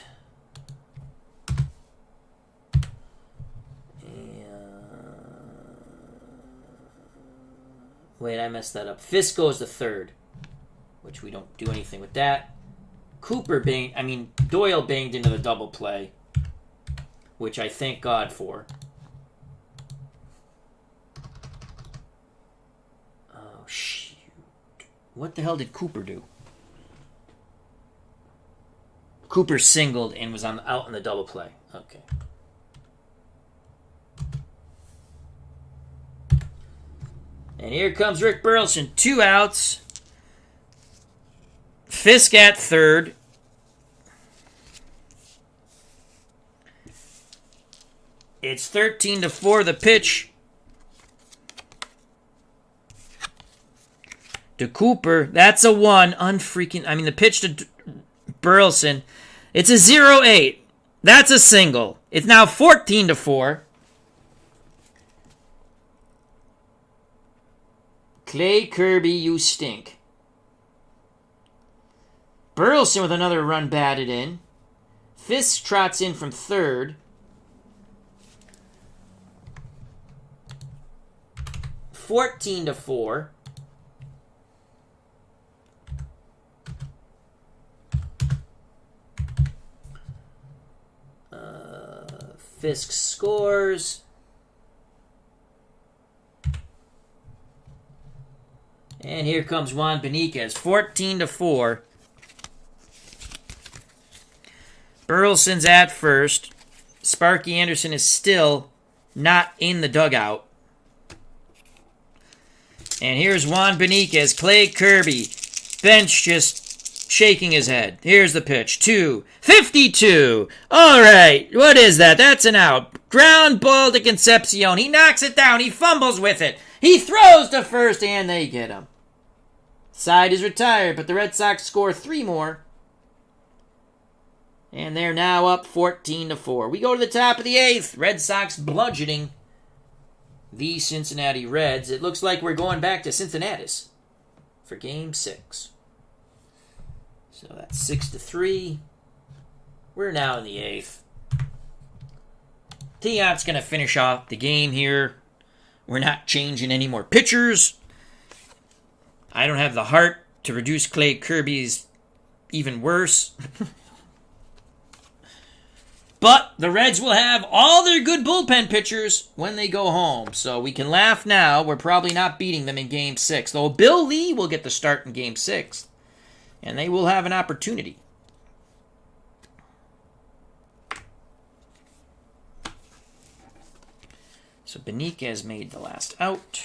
Wait, I messed that up. Fisk goes to third, which we don't do anything with that. Doyle banged into the double play, which I thank God for. Oh, shoot. What the hell did Cooper do? Cooper singled and was out in the double play. Okay. And here comes Rick Burleson. 2 outs. Fisk at third. It's 13-4. The pitch to Cooper. That's a 1. The pitch to Burleson. It's a 0-8. That's a single. It's now 14-4. Clay Kirby, you stink. Burleson with another run batted in. Fisk trots in from third. 14-4. Fisk scores. And here comes Juan BENIQUEZ, 14-4. Burleson's at first. Sparky Anderson is still not in the dugout. And here's Juan BENIQUEZ, Clay Kirby. Bench just shaking his head. Here's the pitch. 2-52. All right. What is that? That's an out. Ground ball to Concepcion. He knocks it down. He fumbles with it. He throws to first, and they get him. Side is retired, but the Red Sox score 3 more. And they're now up 14-4. We go to the top of the 8th. Red Sox bludgeoning the Cincinnati Reds. It looks like we're going back to Cincinnati for Game 6. So that's 6-3. We're now in the 8th. Tiant's going to finish off the game here. We're not changing any more pitchers. I don't have the heart to reduce Clay Kirby's even worse. But the Reds will have all their good bullpen pitchers when they go home. So we can laugh now. We're probably not beating them in Game 6. Though Bill Lee will get the start in Game 6. And they will have an opportunity. So BENIQUEZ made the last out.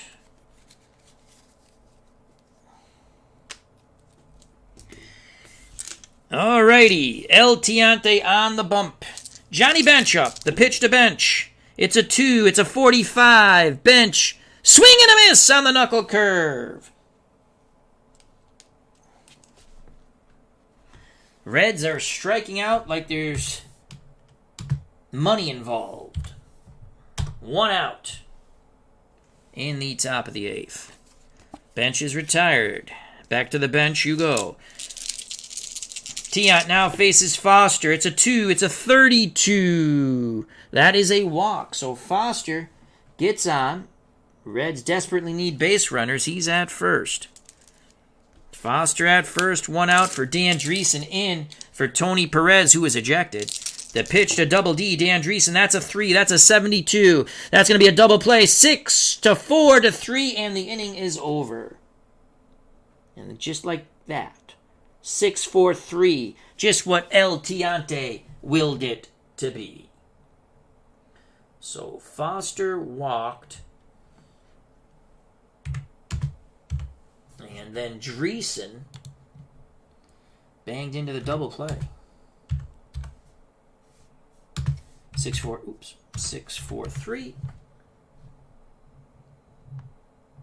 Alrighty. El Tiante on the bump. Johnny Bench up. The pitch to Bench. It's a 2. It's a 45. Bench. Swing and a miss on the knuckle curve. Reds are striking out like there's money involved. 1 out in the top of the 8th. Bench is retired. Back to the bench you go. Tiant now faces Foster. It's a 2. It's a 32. That is a walk. So Foster gets on. Reds desperately need base runners. He's at first. Foster at first. 1 out for Dan Dreesen, in for Tony Perez, who was ejected. The pitch to Double D, Dan Dreesen. That's a 3. That's a 72. That's going to be a double play. 6-4-3, and the inning is over. And just like that. 6-4-3, just what El Tiante willed it to be. So Foster walked, and then Dreesen banged into the double play. 6-4-3.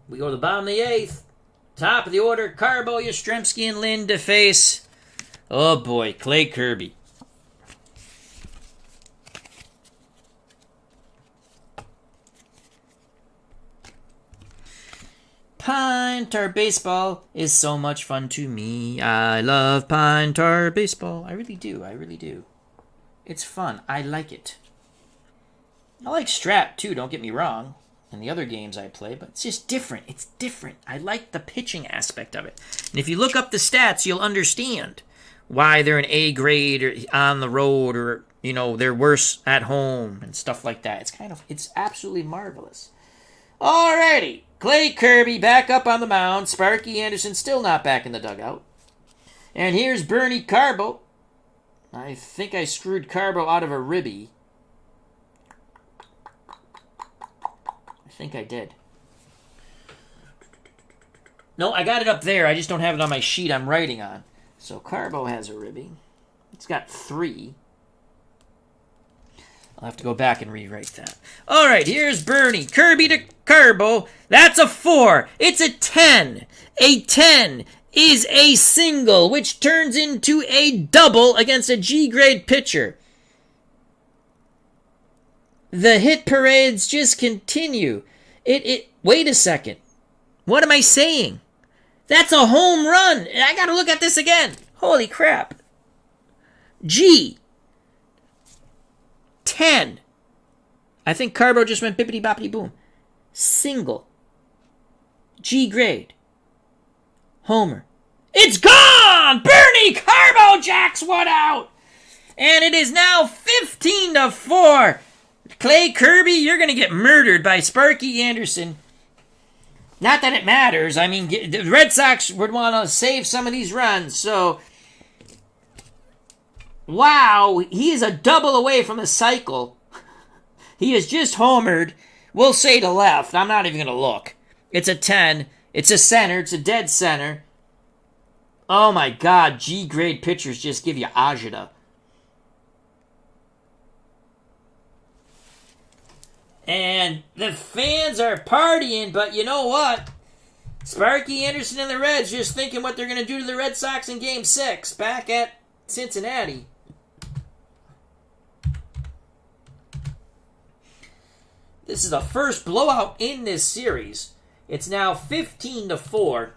We go to the bottom of the 8th. Top of the order, CARBO, Yastrzemski, and Lynn to face, oh boy, Clay Kirby. Pine Tar Baseball is so much fun to me. I love Pine Tar Baseball. I really do. I really do. It's fun. I like it. I like Strat, too, don't get me wrong. And the other games I play, but it's just different. It's different. I like the pitching aspect of it. And if you look up the stats, you'll understand why they're an A grade or on the road, or, you know, they're worse at home and stuff like that. It's absolutely marvelous. Alrighty. Clay Kirby back up on the mound. Sparky Anderson still not back in the dugout. And here's Bernie CARBO. I think I screwed CARBO out of a ribby. I think I did. No, I got it up there. I just don't have it on my sheet I'm writing on. So CARBO has a ribby. It's got 3. I'll have to go back and rewrite that. All right, here's Bernie. Kirby to CARBO. That's a 4. It's a 10. A 10 is a single, which turns into a double against a G-grade pitcher. The hit parades just continue. Wait a second. What am I saying? That's a home run. I gotta look at this again. Holy crap. G. 10. I think CARBO just went bippity boppity boom. Single. G grade. Homer. It's gone! Bernie CARBO jacks one out! And it is now 15-4. Clay Kirby, you're going to get murdered by Sparky Anderson. Not that it matters. I mean, the Red Sox would want to save some of these runs. So, wow, he is a double away from a cycle. He is just homered. We'll say to left. I'm not even going to look. It's a 10. It's a center. It's a dead center. Oh my God, G-grade pitchers just give you agita. And the fans are partying, but you know what? Sparky Anderson and the Reds just thinking what they're going to do to the Red Sox in Game 6 back at Cincinnati. This is the first blowout in this series. It's now 15-4.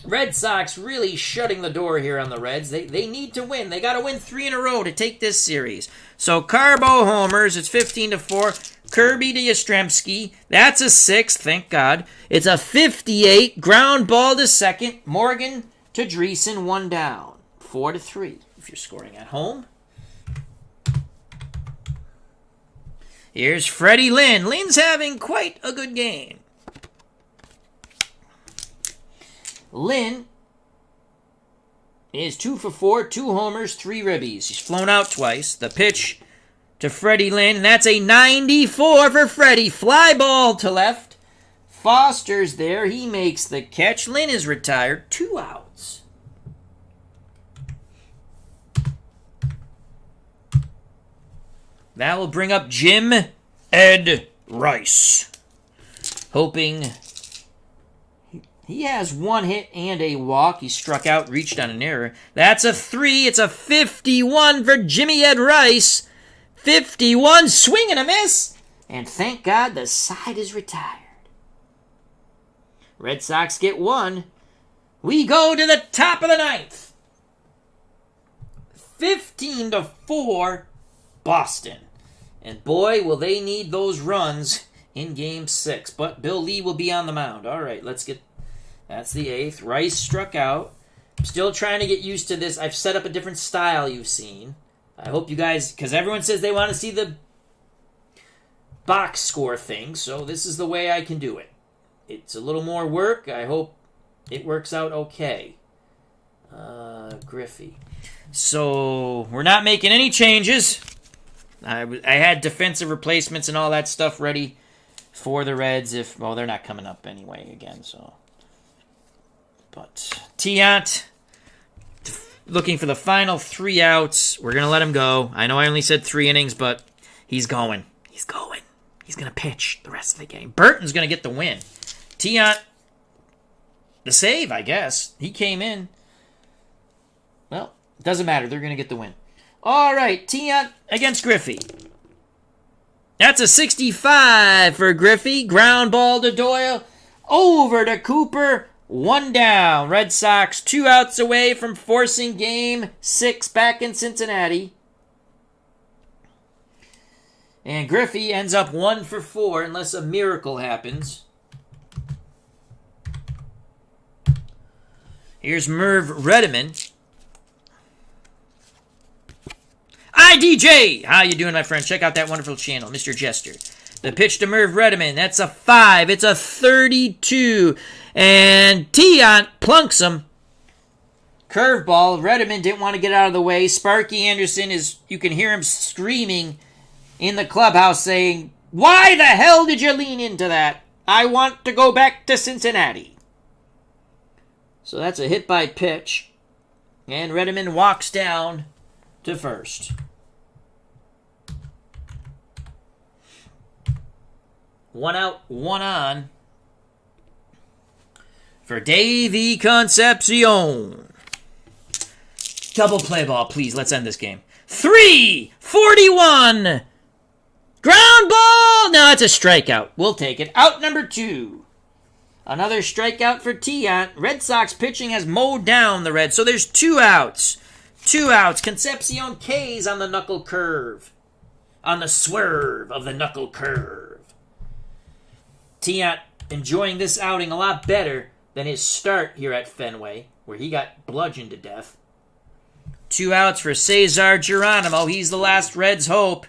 Red Sox really shutting the door here on the Reds. They need to win. They got to win 3 in a row to take this series. So CARBO homers. It's 15-4. Kirby to Yastrzemski. That's a 6, thank God. It's a 58. Ground ball to second. Morgan to Dreesen, 1 down. 4-3 if you're scoring at home. Here's Freddie Lynn. Lynn's having quite a good game. Lynn is 2 for 4, 2 homers, 3 ribbies. He's flown out twice. The pitch to Freddie Lynn, and that's a 94 for Freddie. Fly ball to left. Foster's there. He makes the catch. Lynn is retired. 2 outs. That will bring up Jim Ed Rice. Hoping... He has 1 hit and a walk. He struck out, reached on an error. That's a 3. It's a 51 for Jimmy Ed Rice. 51, swing and a miss. And thank God the side is retired. Red Sox get 1. We go to the top of the 9th. 15-4, Boston. And boy, will they need those runs in Game 6. But Bill Lee will be on the mound. All right, let's get... That's the 8th. Rice struck out. I'm still trying to get used to this. I've set up a different style you've seen. I hope you guys... Because everyone says they want to see the box score thing. So this is the way I can do it. It's a little more work. I hope it works out okay. GRIFFEY. So we're not making any changes. I had defensive replacements and all that stuff ready for the Reds. Well, they're not coming up anyway again, so... But Tiant, looking for the final 3 outs. We're going to let him go. I know I only said 3 innings, but he's going. He's going. He's going to pitch the rest of the game. Burton's going to get the win. Tiant, the save, I guess. He came in. Well, it doesn't matter. They're going to get the win. All right, Tiant against GRIFFEY. That's a 65 for GRIFFEY. Ground ball to Doyle. Over to Cooper. 1 down. Red Sox 2 outs away from forcing Game 6 back in Cincinnati. And GRIFFEY ends up 1 for 4 unless a miracle happens. Here's MERV RETTENMUND. Hi, DJ! How you doing, my friend? Check out that wonderful channel, Mr. Jester. The pitch to MERV RETTENMUND. That's a 5. It's a 32. And Tiant plunks him. Curveball. RETTENMUND didn't want to get out of the way. Sparky Anderson is, you can hear him screaming in the clubhouse saying, "Why the hell did you lean into that? I want to go back to Cincinnati." So that's a hit by pitch. And RETTENMUND walks down to first. 1 out, 1 on for Davy Concepcion. Double play ball, please. Let's end this game. 3-41. Ground ball. No, it's a strikeout. We'll take it. Out number 2. Another strikeout for Tiant. Red Sox pitching has mowed down the Reds. So there's 2 outs. 2 outs. Concepcion K's on the knuckle curve. On the swerve of the knuckle curve. Tiant enjoying this outing a lot better than his start here at Fenway, where he got bludgeoned to death. 2 outs for CESAR GERONIMO. He's the last Reds' hope.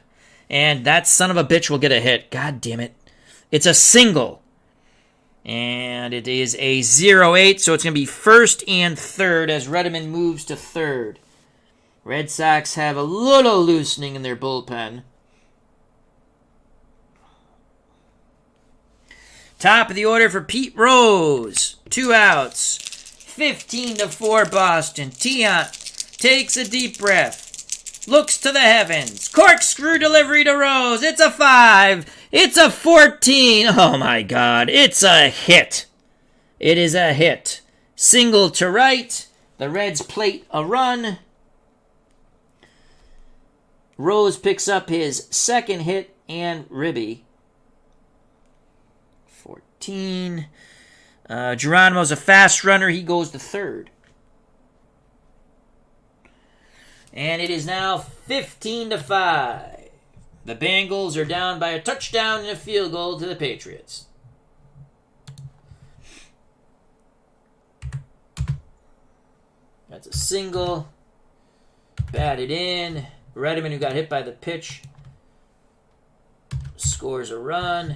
And that son of a bitch will get a hit. God damn it. It's a single. And it is a 0-8, so it's going to be first and third as Rettenmund moves to third. Red Sox have a little loosening in their bullpen. Top of the order for Pete Rose. 2 outs. 15-4 Boston. Tiant takes a deep breath. Looks to the heavens. Corkscrew delivery to Rose. It's a 5. It's a 14. Oh my God. It's a hit. It is a hit. Single to right. The Reds plate a run. Rose picks up his second hit and ribby. 14. Geronimo's a fast runner. He goes to third. And it is now 15-5. The Bengals are down by a touchdown and a field goal to the Patriots. That's a single. Batted in. Rettenmund, who got hit by the pitch, scores a run.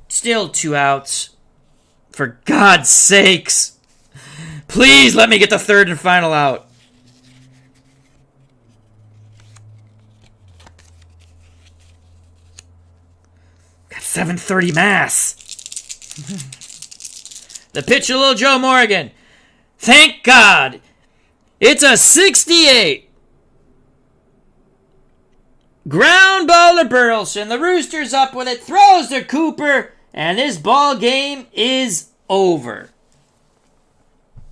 Still 2 outs. For God's sakes. Please let me get the third and final out. Got 7:30 mass. The pitch of little Joe Morgan. Thank God. It's a 68. Ground ball to Burleson. The Roosters up with it. Throws to Cooper. And this ball game is over.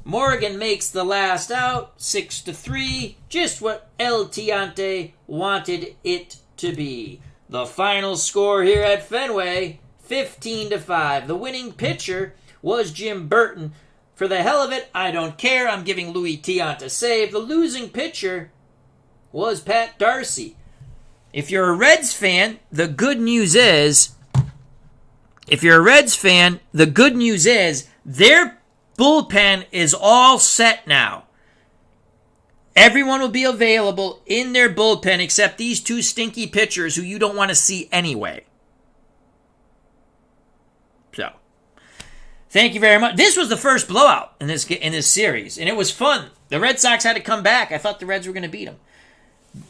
Morgan makes the last out. 6-3. Just what El Tiante wanted it to be. The final score here at Fenway, 15-5. The winning pitcher was Jim Burton. For the hell of it, I don't care. I'm giving Louis Tiant a save. The losing pitcher was Pat Darcy. If you're a Reds fan, the good news is their bullpen is all set now. Everyone will be available in their bullpen except these 2 stinky pitchers who you don't want to see anyway. So, thank you very much. This was the first blowout in this series, and it was fun. The Red Sox had to come back. I thought the Reds were going to beat them.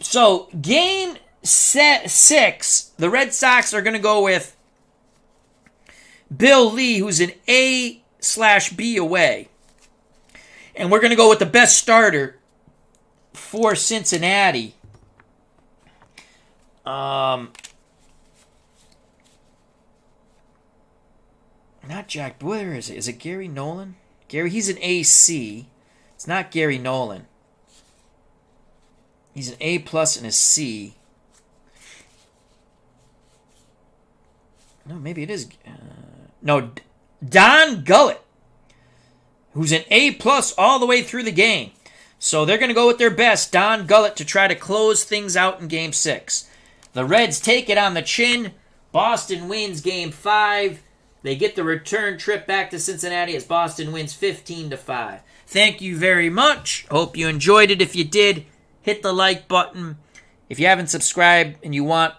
So, game 6, the Red Sox are going to go with Bill Lee, who's an A/B away. And we're going to go with the best starter for Cincinnati. Not Jack. Where is it? Is it Gary Nolan? He's an AC. It's not Gary Nolan. He's an A+ and a C. No, maybe it is. No, Don Gullett, who's an A+ all the way through the game. So they're going to go with their best, Don Gullett, to try to close things out in Game 6. The Reds take it on the chin. Boston wins Game 5. They get the return trip back to Cincinnati as Boston wins 15-5. Thank you very much. Hope you enjoyed it. If you did, hit the like button. If you haven't subscribed and you want,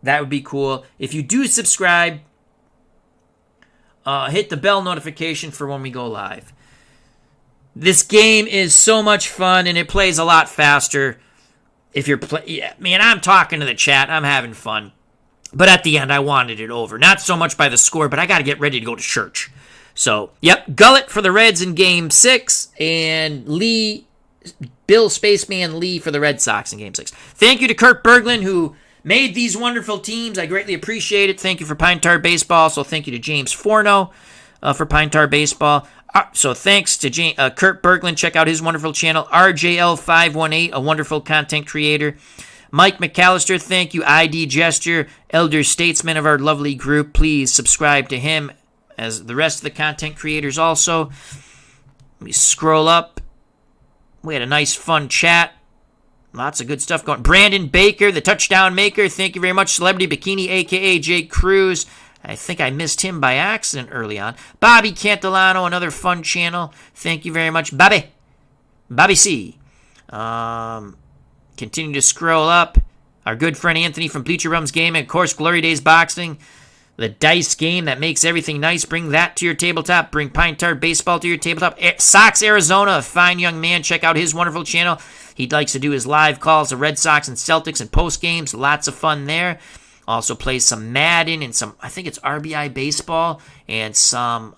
that would be cool. If you do subscribe, hit the bell notification for when we go live. This game is so much fun, and it plays a lot faster. If you're I'm talking to the chat. I'm having fun. But at the end, I wanted it over. Not so much by the score, but I got to get ready to go to church. So, yep, Gullett for the Reds in Game 6, and Bill Spaceman Lee for the Red Sox in Game 6. Thank you to Kurt Berglund, who made these wonderful teams. I greatly appreciate it. Thank you for Pine Tar Baseball. So thank you to James Forno for Pine Tar Baseball. So thanks to Kurt Berglund. Check out his wonderful channel. RJL518, a wonderful content creator. Mike McAllister, thank you. ID Gesture, elder statesman of our lovely group. Please subscribe to him as the rest of the content creators also. Let me scroll up. We had a nice fun chat. Lots of good stuff going. Brandon Baker, the touchdown maker. Thank you very much. Celebrity Bikini, a.k.a. Jake Cruz. I think I missed him by accident early on. Bobby Cantilano, another fun channel. Thank you very much. Bobby C. Continue to scroll up. Our good friend Anthony from Bleacher Bums Gaming. Of course, Glory Days Boxing. The dice game that makes everything nice. Bring that to your tabletop. Bring Pine Tar Baseball to your tabletop. Sox Arizona, a fine young man. Check out his wonderful channel. He likes to do his live calls of Red Sox and Celtics and post games. Lots of fun there. Also plays some Madden and some, I think it's RBI Baseball, and some,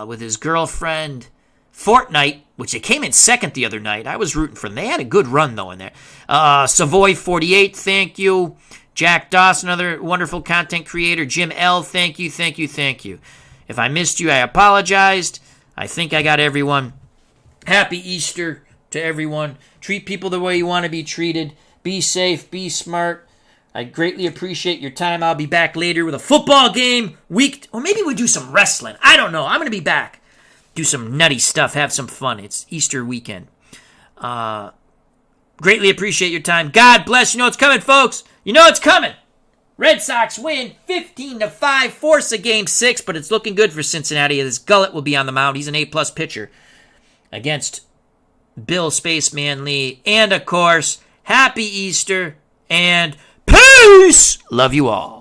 with his girlfriend, Fortnite, which they came in second the other night. I was rooting for them. They had a good run, though, in there. Savoy 48, thank you. Jack Dawson, another wonderful content creator. Jim L, thank you, thank you, thank you. If I missed you, I apologized. I think I got everyone. Happy Easter to everyone. Treat people the way you want to be treated. Be safe, be smart. I greatly appreciate your time. I'll be back later with a football game, or maybe we'll do some wrestling. I don't know. I'm going to be back. Do some nutty stuff, have some fun. It's Easter weekend. Greatly appreciate your time. God bless. You know it's coming, folks. You know it's coming. Red Sox win 15-5, force a game 6, but it's looking good for Cincinnati. This Gullet will be on the mound. He's an A-plus pitcher against Bill Spaceman Lee. And, of course, happy Easter and peace. Love you all.